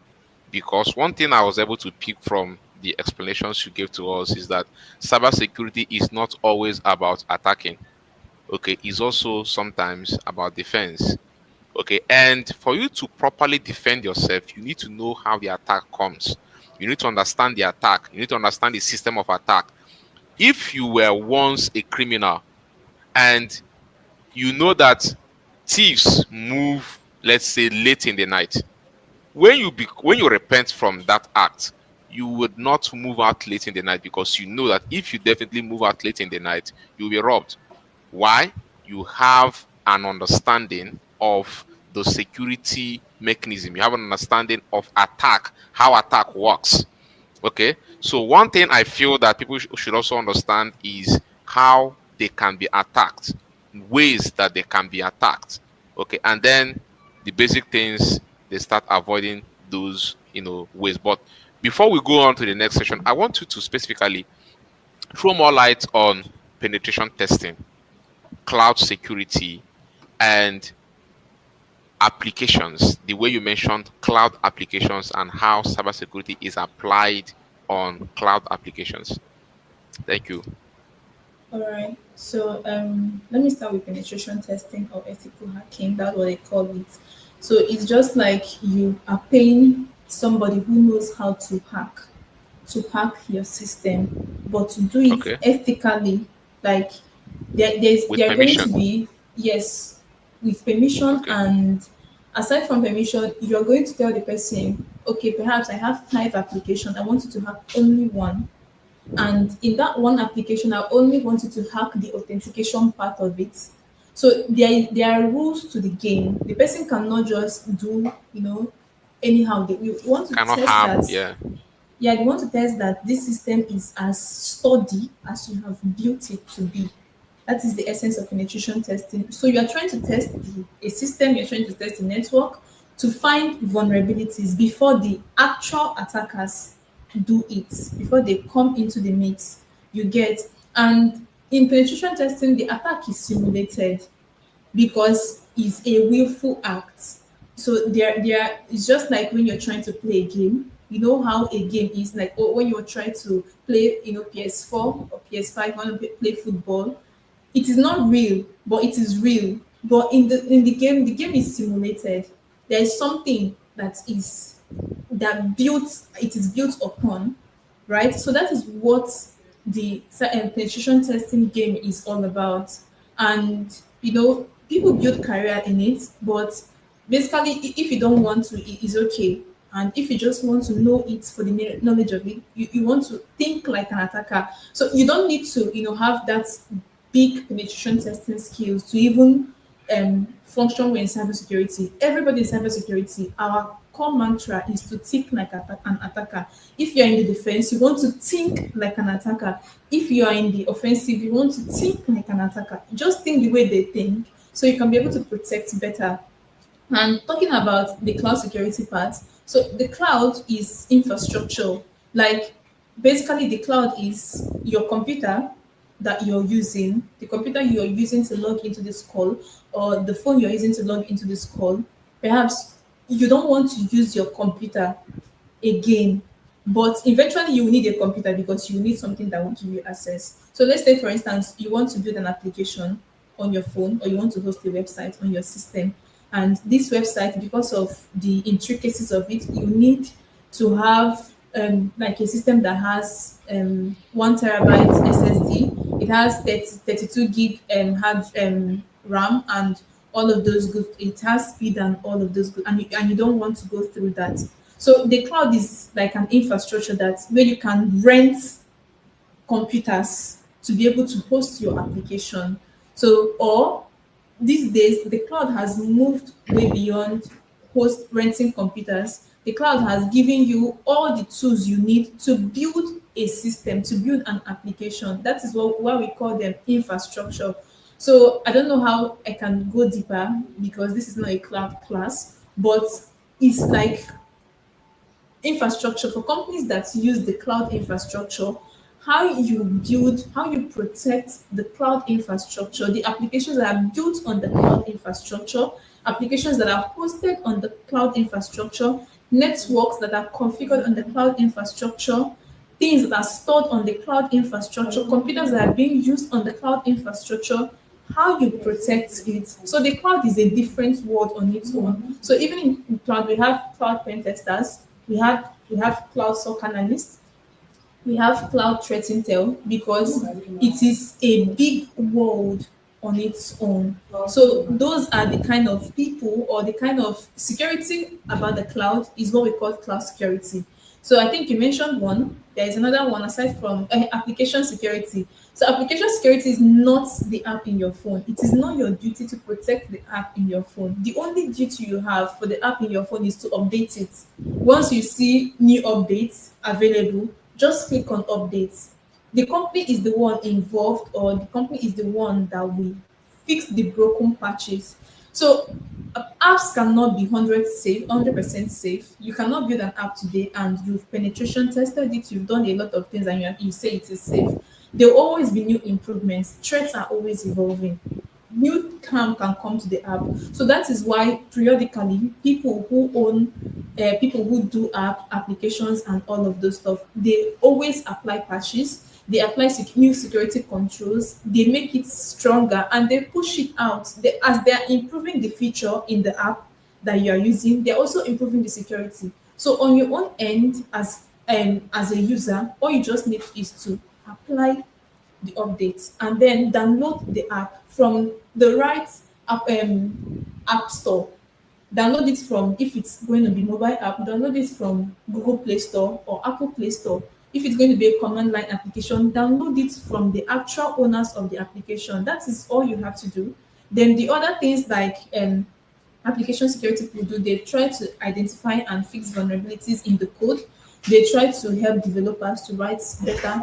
Because one thing I was able to pick from the explanations you gave to us is that cybersecurity is not always about attacking. Okay, it's also sometimes about defense. Okay, and for you to properly defend yourself, you need to know how the attack comes. You need to understand the attack. You need to understand the system of attack. If you were once a criminal and you know that thieves move, let's say, late in the night, when you repent from that act, you would not move out late in the night because you know that if you definitely move out late in the night, you'll be robbed. Why? You have an understanding of the security mechanism. You have an understanding of attack, how attack works. Okay. So one thing I feel that people should also understand is how they can be attacked, ways that they can be attacked. Okay. And then the basic things, they start avoiding those, ways. But before we go on to the next session, I want you to specifically throw more light on penetration testing, cloud security, and applications, the way you mentioned cloud applications and how cybersecurity is applied on cloud applications. Thank you. All right. So let me start with penetration testing or ethical hacking. That's what they call it. So it's just like you are paying somebody who knows how to hack your system, but to do it Okay. ethically. Like With there are going to permission. be, yes, with permission, Okay. and aside from permission, you are going to tell the person, okay, perhaps I have 5 applications. I want you to hack only one, and in that one application I only want you to hack the authentication part of it. So there are rules to the game. The person cannot just do, anyhow. We want to Cannot test have, that. yeah. Yeah, they want to test that this system is as sturdy as you have built it to be. That is the essence of penetration testing. So you are trying to test a system, you're trying to test the network to find vulnerabilities before the actual attackers do it, before they come into the mix. You get, and in penetration testing, the attack is simulated because it's a willful act. So it's just like when you're trying to play a game. You know how a game is like, oh, when you're trying to play, PS4 or PS5, want to play football. It is not real, but it is real. But the game is simulated. There is something that built it is built upon, right? So that is what the penetration testing game is all about. And people build career in it, but basically, if you don't want to, it is okay. And if you just want to know it for the knowledge of it, you want to think like an attacker. So you don't need to, have that big penetration testing skills to even function well in cybersecurity. Everybody in cybersecurity, our core mantra is to think like an attacker. If you're in the defense, you want to think like an attacker. If you are in the offensive, you want to think like an attacker. Just think the way they think so you can be able to protect better. And talking about the cloud security part, so the cloud is infrastructure. Like basically, the cloud is your computer that you're using, the computer you're using to log into this call, or the phone you're using to log into this call. Perhaps you don't want to use your computer again. But eventually, you will need a computer because you need something that will give you access. So, let's say, for instance, you want to build an application on your phone or you want to host a website on your system. And this website, because of the intricacies of it, you need to have like a system that has 1 terabyte SSD. It has 32 gig hard RAM and all of those good. It has speed and all of those good, and you don't want to go through that. So the cloud is like an infrastructure that where you can rent computers to be able to host your application. So or these days the cloud has moved way beyond host renting computers. The cloud has given you all the tools you need to build a system, to build an application. That is what we call them infrastructure. So I don't know how I can go deeper because this is not a cloud class, but it's like infrastructure for companies that use the cloud infrastructure, how you build, how you protect the cloud infrastructure, the applications that are built on the cloud infrastructure, applications that are hosted on the cloud infrastructure, networks that are configured on the cloud infrastructure, things that are stored on the cloud infrastructure, computers that are being used on the cloud infrastructure, how you protect it. So the cloud is a different world on its own. So even in cloud, we have cloud pen testers, we have cloud SOC analysts, we have cloud threat intel because it is a big world on its own. So those are the kind of people or the kind of security about the cloud is what we call cloud security. So I think you mentioned one. There is another one aside from application security. So application security is not the app in your phone. It is not your duty to protect the app in your phone. The only duty you have for the app in your phone is to update it. Once you see new updates available, just click on updates. The company is the one involved, or the company is the one that will fix the broken patches. So apps cannot be 100% safe. You cannot build an app today and you've penetration tested it, you've done a lot of things, and you say it is safe. There will always be new improvements. Threats are always evolving. New harm can come to the app. So that is why periodically people who do applications and all of those stuff, they always apply patches. They apply new security controls. They make it stronger and they push it out. As they are improving the feature in the app that you are using, they're also improving the security. So on your own end, as a user, all you just need is to apply the updates and then download the app from the right app store. Download it from, if it's going to be mobile app, download it from Google Play Store or Apple Play Store. If it's going to be a command line application, download it from the actual owners of the application. That is all you have to do. Then the other things like application security people do, they try to identify and fix vulnerabilities in the code. They try to help developers to write better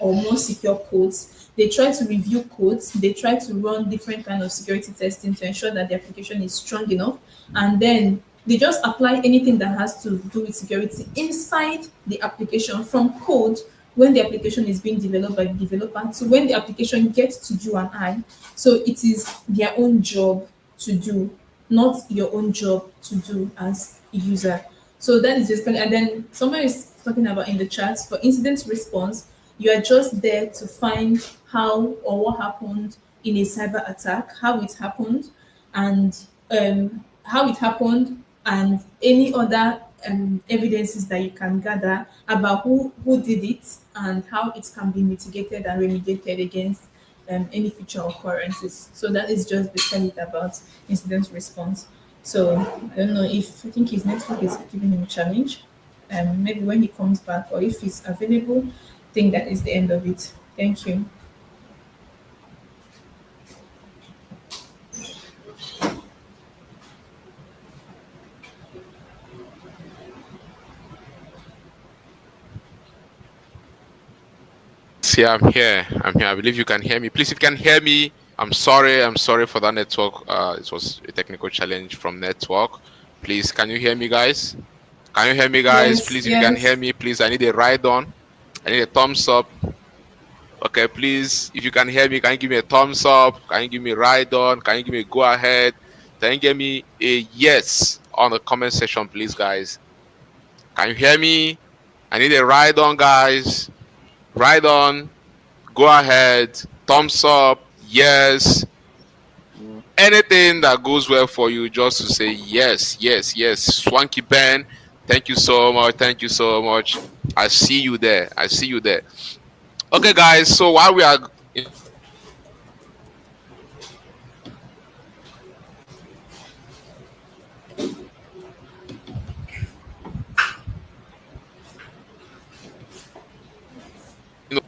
or more secure codes. They try to review codes. They try to run different kind of security testing to ensure that the application is strong enough. And then they just apply anything that has to do with security inside the application, from code when the application is being developed by the developer to when the application gets to you and I. So it is their own job to do, not your own job to do as a user. So that is basically, and then someone is talking about in the chat for incident response, you are just there to find how or what happened in a cyber attack, how it happened, and and any other evidences that you can gather about who did it and how it can be mitigated and remediated against any future occurrences. So that is just basically it about incident response. So I don't know if, I think his network is giving him a challenge. Maybe when he comes back or if he's available, I think that is the end of it. Thank you. See, I'm here. I'm here. I believe you can hear me. Please, if you can hear me, I'm sorry. I'm sorry for that network. It was a technical challenge from network. Please, can you hear me, guys? Can you hear me, guys? Yes, Please, if you can hear yes. me, please, I need a ride on. I need a thumbs up. Okay, please, if you can hear me, can you give me a thumbs up? Can you give me a ride on? Can you give me a go ahead? Can you give me a yes on the comment section, please, guys? Can you hear me? I need a ride on, guys. Ride on. Go ahead. Thumbs up. Yes. Anything that goes well for you, just to say yes, yes, yes. Swanky Ben, thank you so much. Thank you so much. I see you there. I see you there. Okay, guys. So while we are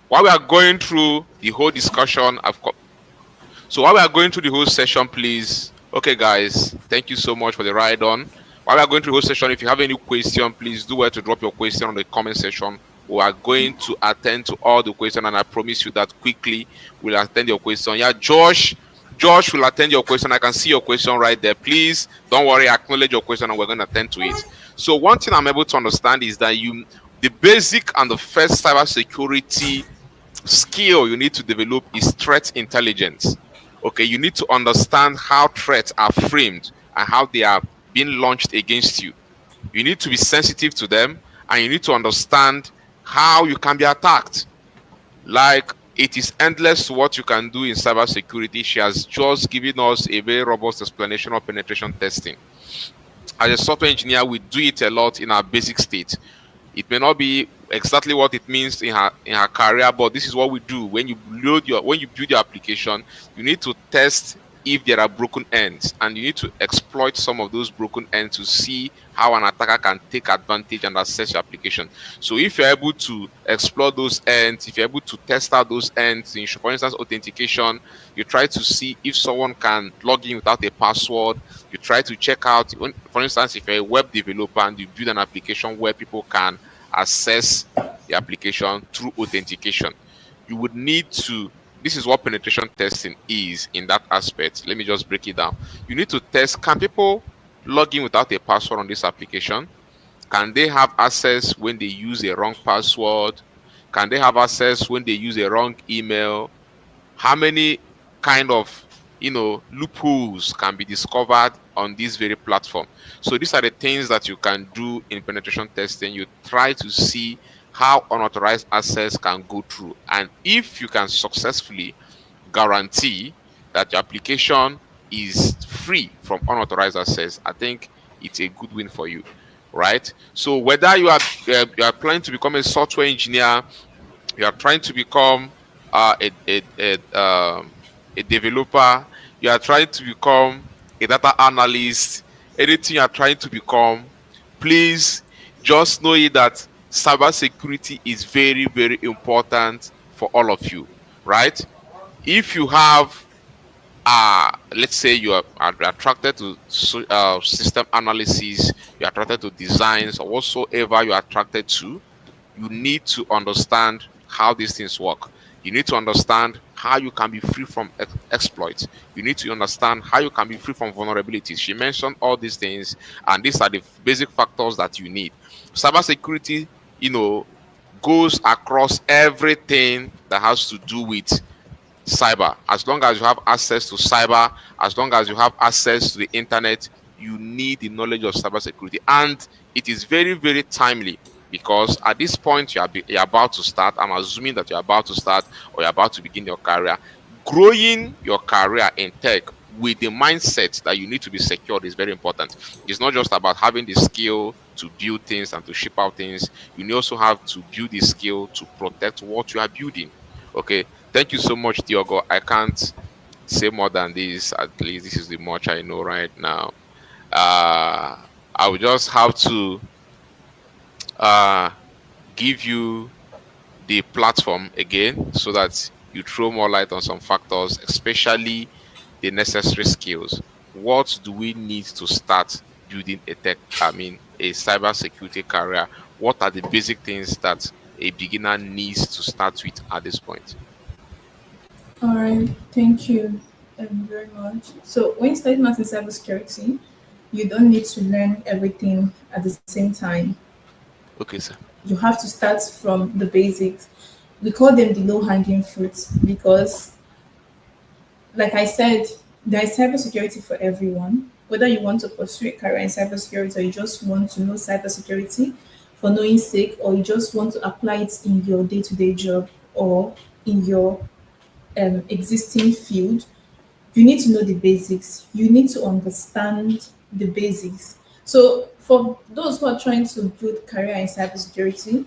while we are going through the whole discussion, so while we are going through the whole session, please. Okay, guys. Thank you so much for the ride on. While we are going through the whole session, if you have any question, please do well to drop your question on the comment section. We are going to attend to all the questions, and I promise you that quickly we'll attend your question. Yeah, Josh will attend your question. I can see your question right there. Please don't worry, acknowledge your question and we're going to attend to it. So one thing I'm able to understand is that the basic and the first cybersecurity skill you need to develop is threat intelligence. Okay, you need to understand how threats are framed and how they are being launched against you. You need to be sensitive to them, and you need to understand how you can be attacked. Like, it is endless what you can do in cybersecurity. She has just given us a very robust explanation of penetration testing. As a software engineer, we do it a lot in our basic state. It may not be exactly what it means in her career, but this is what we do. When you build your application, you need to test if there are broken ends, and you need to exploit some of those broken ends to see how an attacker can take advantage and access your application. So if you're able to explore those ends, if you're able to test out those ends, for instance, authentication, you try to see if someone can log in without a password. You try to check out, for instance, if you're a web developer and you build an application where people can access the application through authentication, you would need to, this is what penetration testing is in that aspect. Let me just break it down. You need to test, can people log in without a password on this application? Can they have access when they use a wrong password? Can they have access when they use a wrong email? How many kind of loopholes can be discovered on this very platform? So these are the things that you can do in penetration testing. You try to see how unauthorized access can go through, and if you can successfully guarantee that your application is free from unauthorized access, I think it's a good win for you, right? So whether you are planning to become a software engineer, you are trying to become a developer, you are trying to become a data analyst, anything you are trying to become, please just know it that cybersecurity is very, very important for all of you, right? If you have let's say you are attracted to system analysis, you're attracted to designs, or whatsoever you're attracted to, you need to understand how these things work. You need to understand how you can be free from exploits. You need to understand how you can be free from vulnerabilities. She mentioned all these things, and these are the basic factors that you need. Cybersecurity, goes across everything that has to do with cyber. As long as you have access to cyber, as long as you have access to the internet, you need the knowledge of cybersecurity. And it is very, very timely, because at this point you're about to start. I'm assuming that you're about to start, or you're about to begin your career. Growing your career in tech with the mindset that you need to be secured is very important. It's not just about having the skill to build things and to ship out things. You also have to build the skill to protect what you are building. Okay, thank you so much, Diogo. I can't say more than this. At least this is the much I know right now. I will just have to uh, give you the platform again so that you throw more light on some factors, especially the necessary skills. What do we need to start building a cybersecurity career? What are the basic things that a beginner needs to start with at this point? All right, thank you very much. So, when studying math and cybersecurity, you don't need to learn everything at the same time. Okay, sir. You have to start from the basics. We call them the low hanging fruits because, like I said, there is cybersecurity for everyone. Whether you want to pursue a career in cybersecurity, or you just want to know cybersecurity for knowing sake, or you just want to apply it in your day to day job or in your existing field, you need to know the basics. You need to understand the basics. So, for those who are trying to build career in cybersecurity,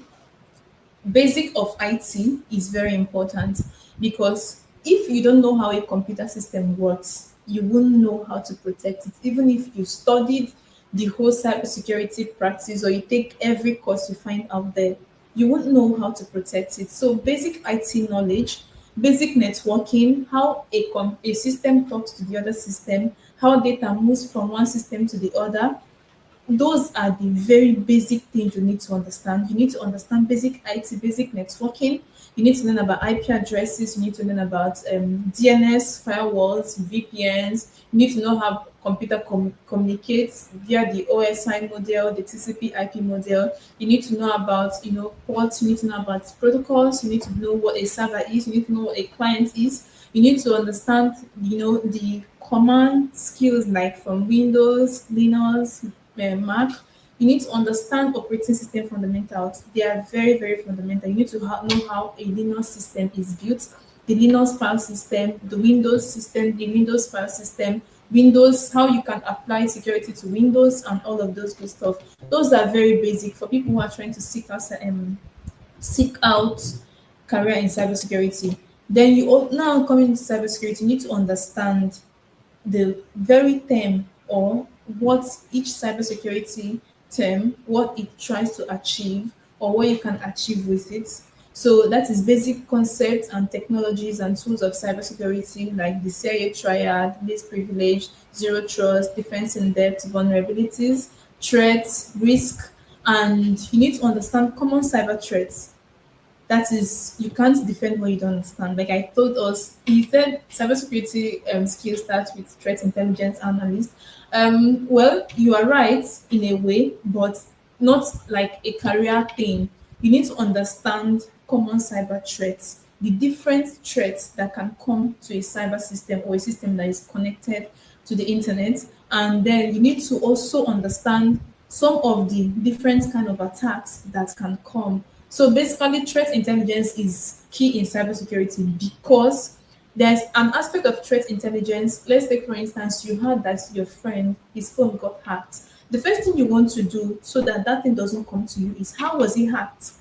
basic of IT is very important because if you don't know how a computer system works, you won't know how to protect it. Even if you studied the whole cybersecurity practice or you take every course you find out there, you won't know how to protect it. So basic IT knowledge, basic networking, how a system talks to the other system, how data moves from one system to the other, those are the very basic things you need to understand. You need to understand basic IT, basic networking. You need to learn about IP addresses. You need to learn about DNS, firewalls, VPNs. You need to know how computer communicates via the OSI model, the TCP IP model. You need to know about, ports. You need to know about protocols. You need to know what a server is. You need to know what a client is. You need to understand, the command skills like from Windows, Linux, Mac. You need to understand operating system fundamentals. They are very, very fundamental. You need to know how a Linux system is built, the Linux file system, the Windows system, the Windows file system, Windows, how you can apply security to Windows, and all of those good stuff. Those are very basic for people who are trying to seek out career in cybersecurity. Then now coming into cybersecurity, you need to understand the very term, or what each cybersecurity term, what it tries to achieve, or what you can achieve with it. So that is basic concepts and technologies and tools of cybersecurity like the CIA triad, least privilege, zero trust, defense in depth, vulnerabilities, threats, risk, and you need to understand common cyber threats. That is, you can't defend what you don't understand. Like I told us, he said cybersecurity skill starts with threat intelligence analyst. Well, you are right in a way, but not like a career thing. You need to understand common cyber threats, the different threats that can come to a cyber system or a system that is connected to the internet. And then you need to also understand some of the different kind of attacks that can come. So basically, threat intelligence is key in cybersecurity because there's an aspect of threat intelligence. Let's take, for instance, you heard that your friend, his phone got hacked. The first thing you want to do so that that thing doesn't come to you is, how was he hacked?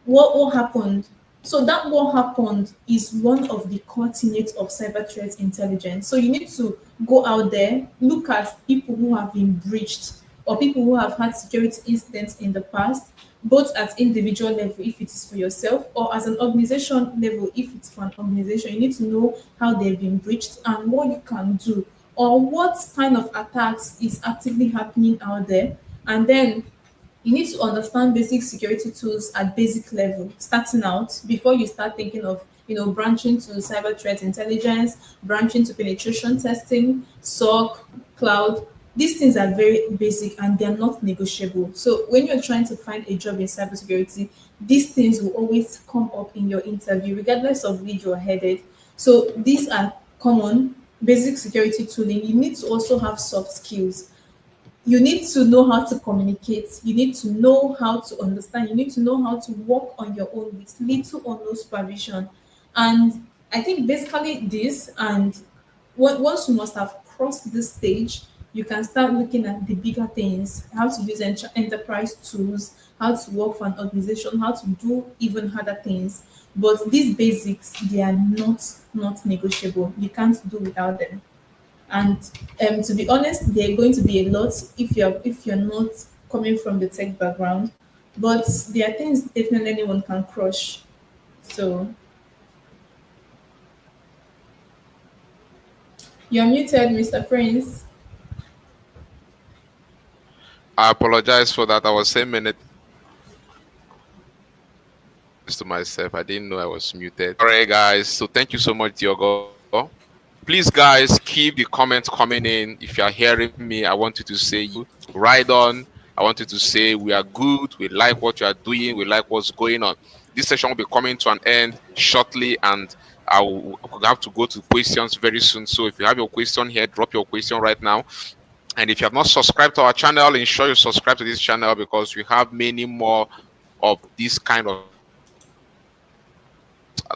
What happened? So that what happened is one of the core tenets of cyber threat intelligence. So you need to go out there, look at people who have been breached or people who have had security incidents in the past, both at individual level if it is for yourself, or as an organization level if it's for an organization. You need to know how they've been breached and what you can do, or what kind of attacks is actively happening out there. And then you need to understand basic security tools at basic level, starting out before you start thinking of, branching to cyber threat intelligence, branching to penetration testing, SOC, cloud. These things are very basic and they're not negotiable. So when you're trying to find a job in cybersecurity, these things will always come up in your interview, regardless of where you're headed. So these are common basic security tooling. You need to also have soft skills. You need to know how to communicate. You need to know how to understand. You need to know how to work on your own with little or no supervision. And I think basically this, and once you must have crossed this stage, you can start looking at the bigger things, how to use enterprise tools, how to work for an organization, how to do even harder things. But these basics, they are not negotiable. You can't do without them. And to be honest, they're going to be a lot if you're not coming from the tech background. But there are things definitely anyone can crush. So you're muted, Mr. Prince. I apologize for that. I was saying many things to myself. I didn't know I was muted. All right, guys. So thank you so much, Diogo. Please, guys, keep the comments coming in. If you are hearing me, I want you to say you right on. I want you to say we are good. We like what you are doing. We like what's going on. This session will be coming to an end shortly, and I will have to go to questions very soon. So if you have your question here, drop your question right now. And if you have not subscribed to our channel, ensure you subscribe to this channel because we have many more of this kind of,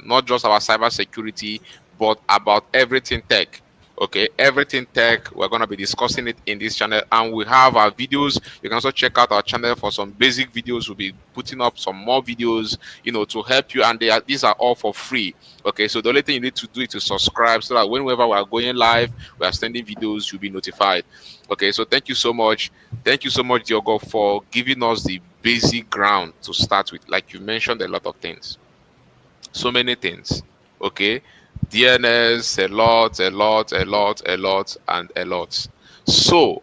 not just our cybersecurity, but about everything tech. Okay, everything tech, we're going to be discussing it in this channel, and we have our videos. You can also check out our channel for some basic videos. We'll be putting up some more videos, to help you, and these are all for free. Okay, so the only thing you need to do is to subscribe so that whenever we are going live, we are sending videos, you'll be notified. Okay, so thank you so much. Thank you so much, Diogo, for giving us the basic ground to start with. Like you mentioned a lot of things, so many things. Okay, DNS, a lot, a lot, a lot, a lot, and a lot. So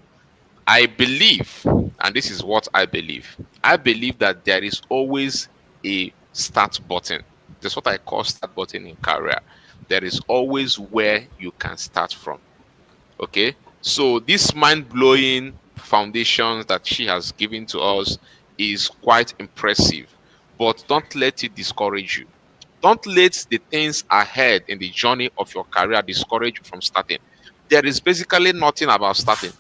I believe and this is what I believe. I believe that there is always a start button. That's what I call start button in career. There is always where you can start from. Okay. So this mind-blowing foundations that she has given to us is quite impressive, but don't let it discourage you. Don't let the things ahead in the journey of your career discourage you from starting. There is basically nothing about starting.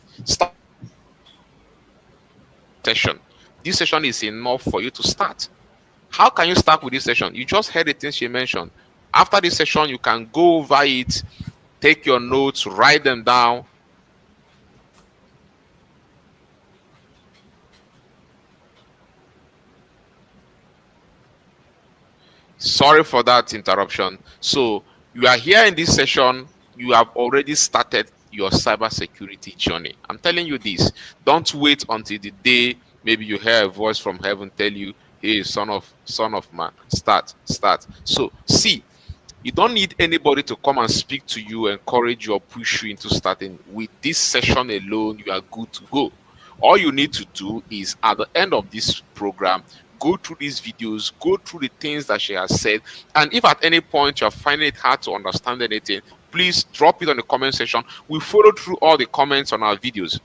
Session. This session is enough for you to start. How can you start with this session? You just heard the things she mentioned. After this session, you can go over it, take your notes, write them down. Sorry for that interruption. So you are here in this session. You have already started your cybersecurity journey. I'm telling you this. Don't wait until the day maybe you hear a voice from heaven tell you, "Hey, son of man, start." So see, you don't need anybody to come and speak to you, encourage you, or push you into starting. With this session alone, you are good to go. All you need to do is at the end of this program, go through these videos, go through the things that she has said. And if at any point you're finding it hard to understand anything, please drop it on the comment section. We follow through all the comments on our videos.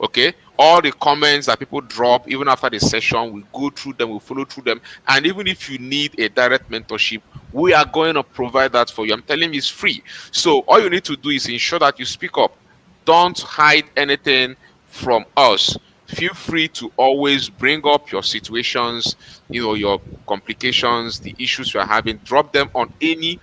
Okay, all the comments that people drop even after the session, we go through them, we follow through them. And even if you need a direct mentorship, we are going to provide that for you. I'm telling you, it's free. So all you need to do is ensure that you speak up. Don't hide anything from us. Feel free to always bring up your situations, your complications, the issues you're having. Drop them on any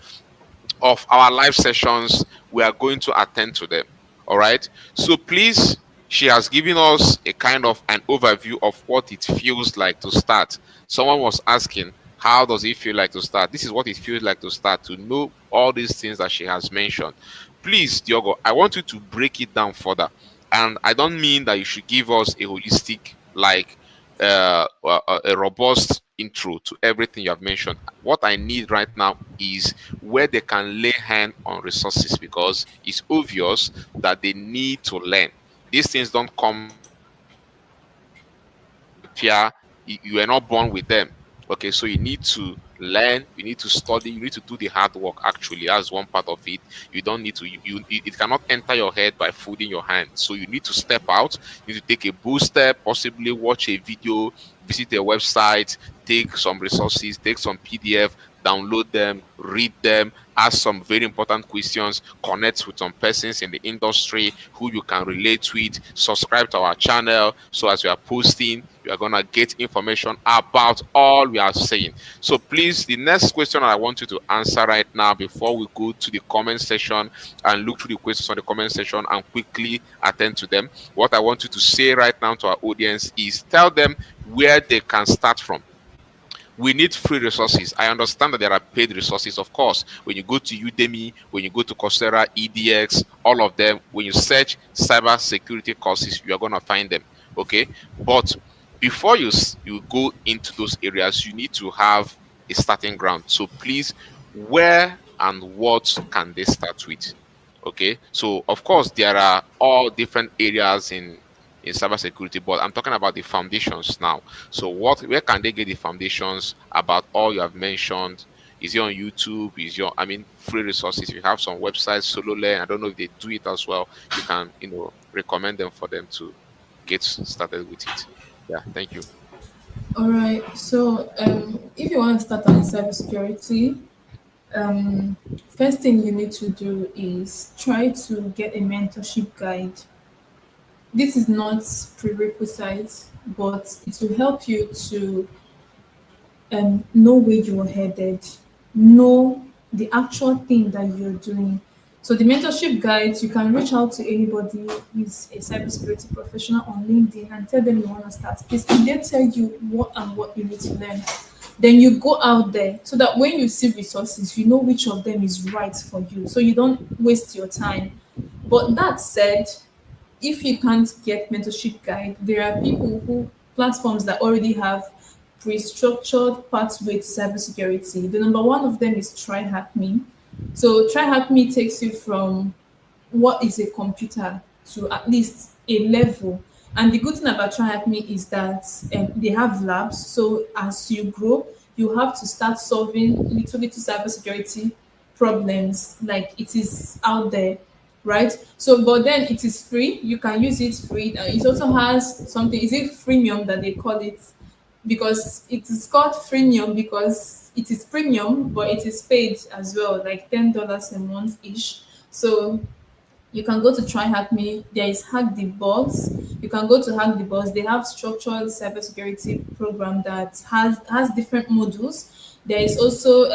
of our live sessions. We are going to attend to them. All right. So please, she has given us a kind of an overview of what it feels like to start. Someone was asking, how does it feel like to start? This is what it feels like to start, to know all these things that she has mentioned. Please, Diogo, I want you to break it down further. And I don't mean that you should give us a holistic, like a robust intro to everything you have mentioned. What I need right now is where they can lay hand on resources, because it's obvious that they need to learn. These things don't come here. You are not born with them. Okay, so you need to learn, you need to study, you need to do the hard work. Actually, as one part of it. You don't need to, it cannot enter your head by folding your hand. So you need to step out, you need to take a bold step, possibly watch a video, visit a website, take some resources, take some PDF, download them, read them, ask some very important questions, connect with some persons in the industry who you can relate with, subscribe to our channel, so as we are posting, you are going to get information about all we are saying. So please, the next question I want you to answer right now before we go to the comment section and look through the questions on the comment section and quickly attend to them. What I want you to say right now to our audience is tell them where they can start from. We need free resources. I understand that there are paid resources, of course. When you go to Udemy, when you go to Coursera, EDX, all of them, when you search cyber security courses, you are going to find them. Okay. But before you go into those areas, you need to have a starting ground. So please, where and what can they start with? Okay. So of course, there are all different areas in cybersecurity, but I'm talking about the foundations now. So where can they get the foundations about all you have mentioned? Is it on YouTube? Free resources? You have some websites, Solo Learn. I don't know if they do it as well. You can, recommend them for them to get started with it. Yeah, thank you. All right. So, if you want to start on cybersecurity, first thing you need to do is try to get a mentorship guide. This is not prerequisite, but it will help you to know where you're headed, know the actual thing that you're doing. So the mentorship guides, you can reach out to anybody who's a cybersecurity professional on LinkedIn and tell them you want to start. Please, can they tell you what and what you need to learn? Then you go out there so that when you see resources, you know which of them is right for you. So you don't waste your time. But that said, if you can't get mentorship guide, there are people who platforms that already have pre-structured pathway to cybersecurity. The number one of them is Try Hack Me. So Try Hack Me takes you from what is a computer to at least a level. And the good thing about Try Hack Me is that they have labs. So as you grow, you have to start solving little cybersecurity problems. Like it is out there, right? So, but then it is free. You can use it free. It also has something. Is it freemium that they call it? Because it is called freemium because it is premium, but it is paid as well, like $10 a month ish. So you can go to Try Hack Me. There is Hack the Box. You can go to Hack the Box. They have structured cybersecurity program that has different modules. There is also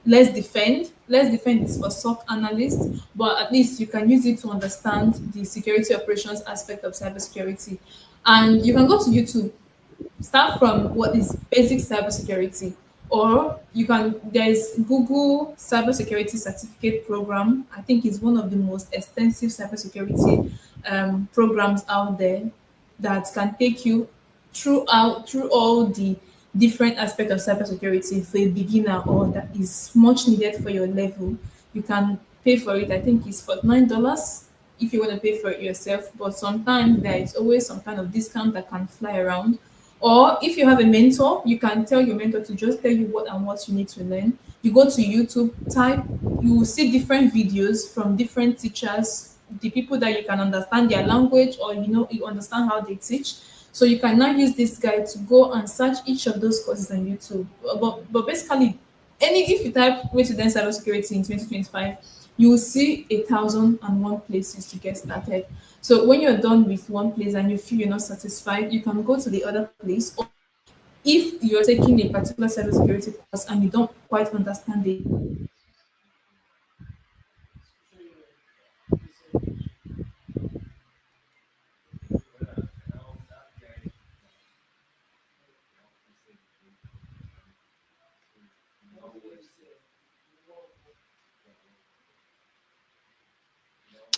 Let's Defend. Let's Defend is for SOC analysts, but at least you can use it to understand the security operations aspect of cybersecurity. And you can go to YouTube, start from what is basic cybersecurity, or you can there's Google cybersecurity certificate program. I think it's one of the most extensive cybersecurity programs out there that can take you through all the different aspects of cybersecurity for a beginner or that is much needed for your level. You can pay for it. I think it's for $9 if you want to pay for it yourself, but sometimes there is always some kind of discount that can fly around. Or if you have a mentor, you can tell your mentor to just tell you what and what you need to learn. You go to YouTube, type, you will see different videos from different teachers, the people that you can understand their language, or you understand how they teach. So you can now use this guide to go and search each of those courses on YouTube. But basically, if you type way to learn cybersecurity in 2025, you will see 1,001 places to get started. So when you're done with one place and you feel you're not satisfied, you can go to the other place. Or if you're taking a particular cybersecurity course and you don't quite understand it,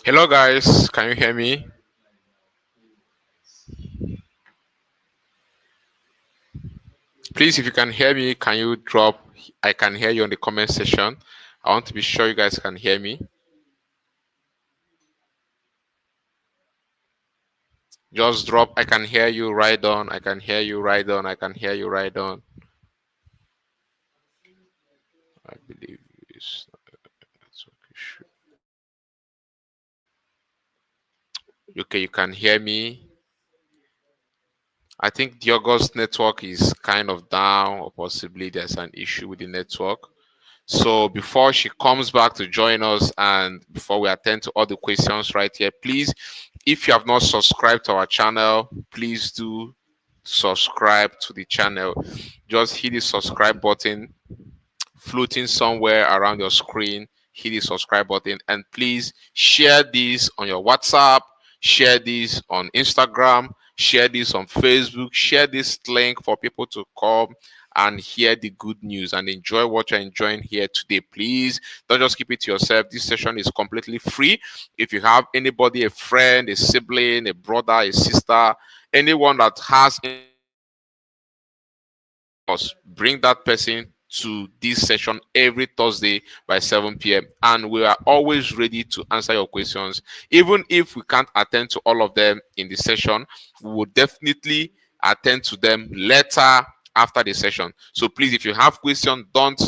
Hello guys, can you hear me? Please, if you can hear me, can you drop I can hear you on the comment section. I want to be sure you guys can hear me. Just drop I can hear you right on. I can hear you right on. I can hear you right on. I believe it's okay. Okay, you can hear me. I think the August network is kind of down, or possibly there's an issue with the network. So before she comes back to join us and before we attend to all the questions right here, please, if you have not subscribed to our channel, please do subscribe to the channel. Just hit the subscribe button floating somewhere around your screen. Hit the subscribe button and please share this on your WhatsApp, share this on Instagram, share this on Facebook, share this link for people to come and hear the good news and enjoy what you're enjoying here today. Please don't just keep it to yourself. This session is completely free. If you have anybody, a friend, a sibling, a brother, a sister, anyone that has us, bring that person to this session every Thursday by 7 p.m. And we are always ready to answer your questions. Even if we can't attend to all of them in the session, we will definitely attend to them later after the session. So please, if you have questions, don't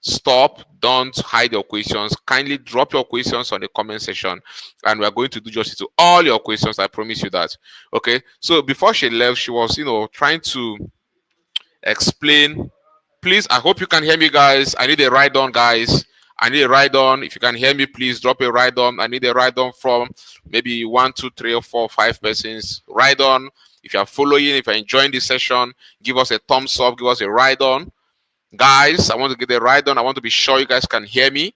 stop, don't hide your questions. Kindly drop your questions on the comment section and we are going to do justice to all your questions. I promise you that. Okay, so before she left, she was trying to explain. Please, I hope you can hear me, guys. I need a ride on, guys. I need a ride on. If you can hear me, please drop a ride on. I need a ride on from maybe 1, 2, 3, or 4, 5 persons. Ride on. If you are following, if you're enjoying this session, give us a thumbs up, give us a ride on. Guys, I want to get a ride on. I want to be sure you guys can hear me.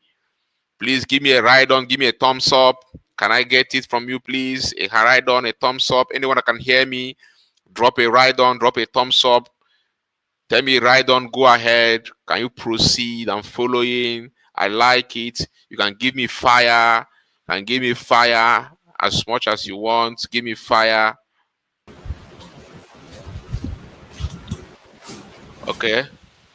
Please give me a ride on, give me a thumbs up. Can I get it from you, please? A ride on, a thumbs up. Anyone that can hear me, drop a ride on, drop a thumbs up. Tell me right on, go ahead. Can you proceed? I'm following. I like it. You can give me fire. And give me fire as much as you want. Give me fire. Okay.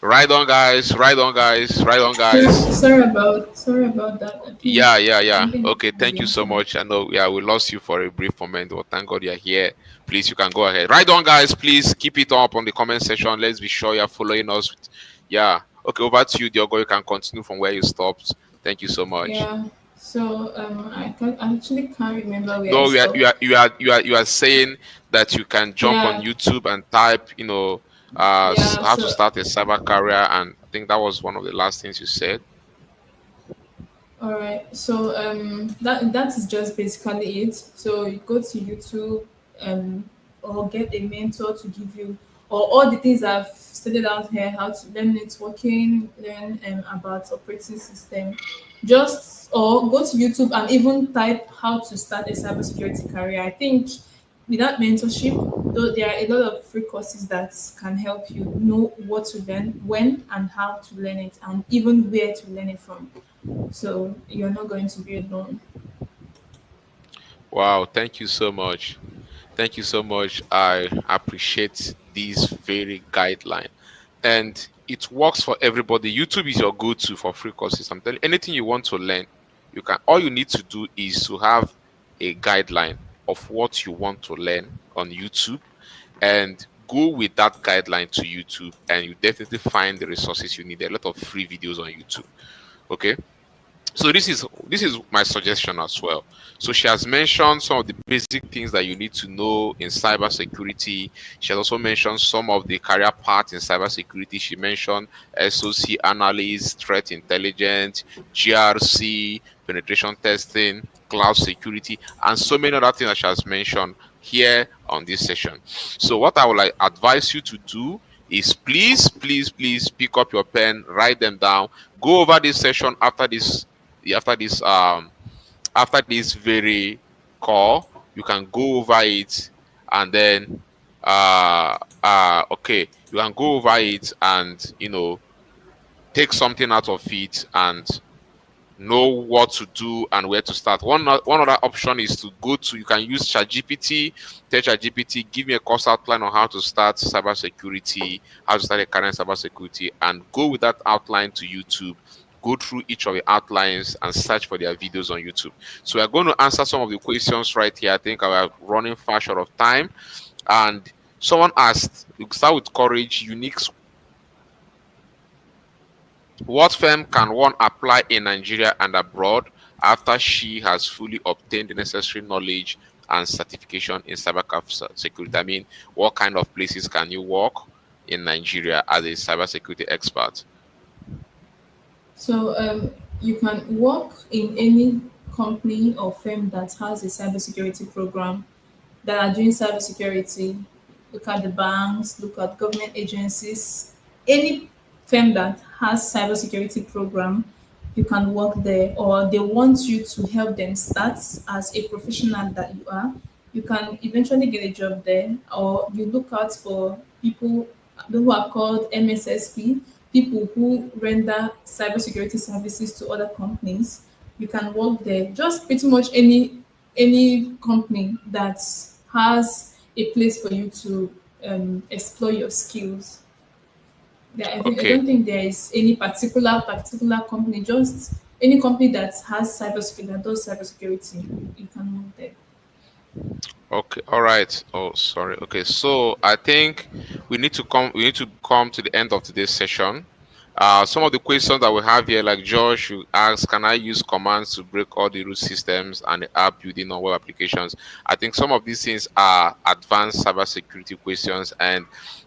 Right on, guys. Right on, guys. Right on, guys. Sorry about that. I think Yeah. something Okay, happened with thank the you so internet. much. I know, yeah, we lost you for a brief moment, but thank God you're here. Please, you can go ahead. Right on, guys. Please keep it up on the comment section. Let's be sure you're following us. Yeah. Okay, over to you, Diogo. You can continue from where you stopped. Thank you so much. Yeah. So I actually can't remember where I No, stopped. you are saying that you can jump on Yeah. YouTube and type, Yeah. how to So start a cyber career, and I think that was one of the last things you said. all right. So that is just basically it. So you go to YouTube um or get a mentor to give you or all the things I've studied out here, how to learn networking, learn about operating system. Just or go to YouTube and even type how to start a cybersecurity career. I think without mentorship, though there are a lot of free courses that can help you know what to learn, when and how to learn it, and even where to learn it from. So you're not going to be alone. Wow, thank you so much. Thank you so much. I appreciate this very guideline. And it works for everybody. YouTube is your go-to for free courses. I'm telling you, anything you want to learn, you can all you need to do is to have a guideline of what you want to learn on YouTube and go with that guideline to YouTube and you definitely find the resources you need. There are a lot of free videos on YouTube. Okay. So this is my suggestion as well. So she has mentioned some of the basic things that you need to know in cybersecurity. She has also mentioned some of the career paths in cybersecurity. She mentioned SOC analyst, threat intelligence, GRC, penetration testing, cloud security, and so many other things that she has mentioned here on this session. So what I would like advise you to do is please pick up your pen, write them down, go over this session after this after this very call. You can go over it and then okay, you can go over it and take something out of it and know what to do and where to start. One other option is to go to, you can use ChatGPT. Tell ChatGPT, give me a course outline on how to start cybersecurity, how to start a career in cybersecurity, and go with that outline to YouTube. Go through each of the outlines and search for their videos on YouTube. So we're going to answer some of the questions right here. I think we're running far short of time. And someone asked, you start with courage, unique. What firm can one apply in Nigeria and abroad after she has fully obtained the necessary knowledge and certification in cybersecurity? I mean, what kind of places can you work in Nigeria as a cybersecurity expert? So you can work in any company or firm that has a cybersecurity program that are doing cybersecurity. Look at the banks, look at government agencies, any firm that has cybersecurity program, you can work there, or they want you to help them start as a professional that you are. You can eventually get a job there, or you look out for people who are called MSSP, people who render cybersecurity services to other companies. You can work there. Just pretty much any company that has a place for you to explore your skills. I Okay, don't think there is any particular company. Just any company that has cybersecurity that does cybersecurity, you can work there. okay, all right. Oh, sorry. Okay, so I think we need to come to the end of today's session. Some of the questions that we have here, like Josh, you ask, can I use commands to break all the root systems and the app building on web applications? I think some of these things are advanced cybersecurity questions, and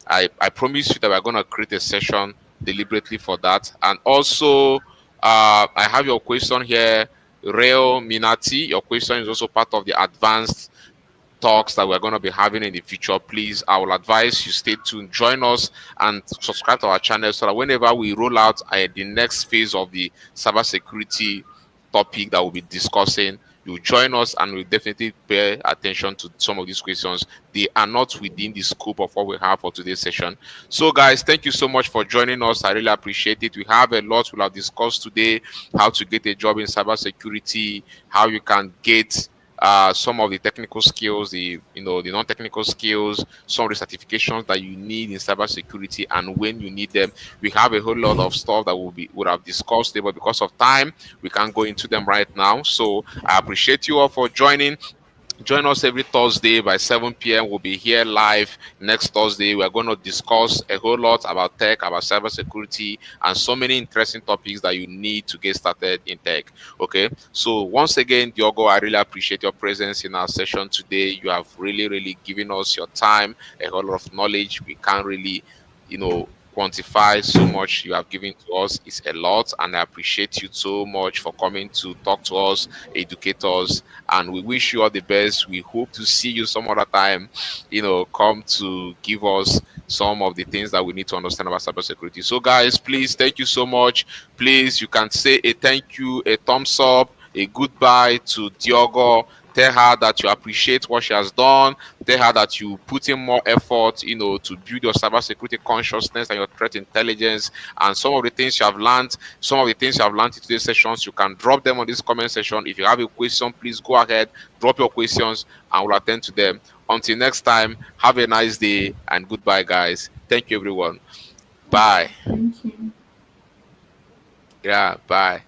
I promise you that we're going to create a session deliberately for that. And also, I have your question here, Real Minati. Your question is also part of the advanced talks that we're going to be having in the future. Please, I will advise you stay tuned, join us, and subscribe to our channel so that whenever we roll out the next phase of the cybersecurity topic that we'll be discussing, you join us and we'll definitely pay attention to some of these questions. They are not within the scope of what we have for today's session. So, guys, thank you so much for joining us. I really appreciate it. We have a lot we'll have discussed today: how to get a job in cybersecurity, how you can get some of the technical skills, the non-technical skills, some of the certifications that you need in cybersecurity and when you need them. We have a whole lot of stuff that would have discussed today, but because of time, we can't go into them right now. So I appreciate you all for joining. Join us every Thursday by 7 p.m. We'll be here live next Thursday. We're going to discuss a whole lot about tech, about cybersecurity, and so many interesting topics that you need to get started in tech. Okay. So once again, Diogo, I really appreciate your presence in our session today. You have really, really given us your time, a whole lot of knowledge. We can't really, quantify so much you have given to us. It's a lot, and I appreciate you so much for coming to talk to us, educate us, and we wish you all the best. We hope to see you some other time, come to give us some of the things that we need to understand about cybersecurity. So, guys, please, thank you so much. Please, you can say a thank you, a thumbs up, a goodbye to Diogo. Tell her that you appreciate what she has done. Tell her that you put in more effort, to build your cybersecurity consciousness and your threat intelligence. And some of the things you have learned, in today's sessions, you can drop them on this comment section. If you have a question, please go ahead, drop your questions, and we'll attend to them. Until next time, have a nice day and goodbye, guys. Thank you, everyone. Bye. Thank you. Yeah, bye.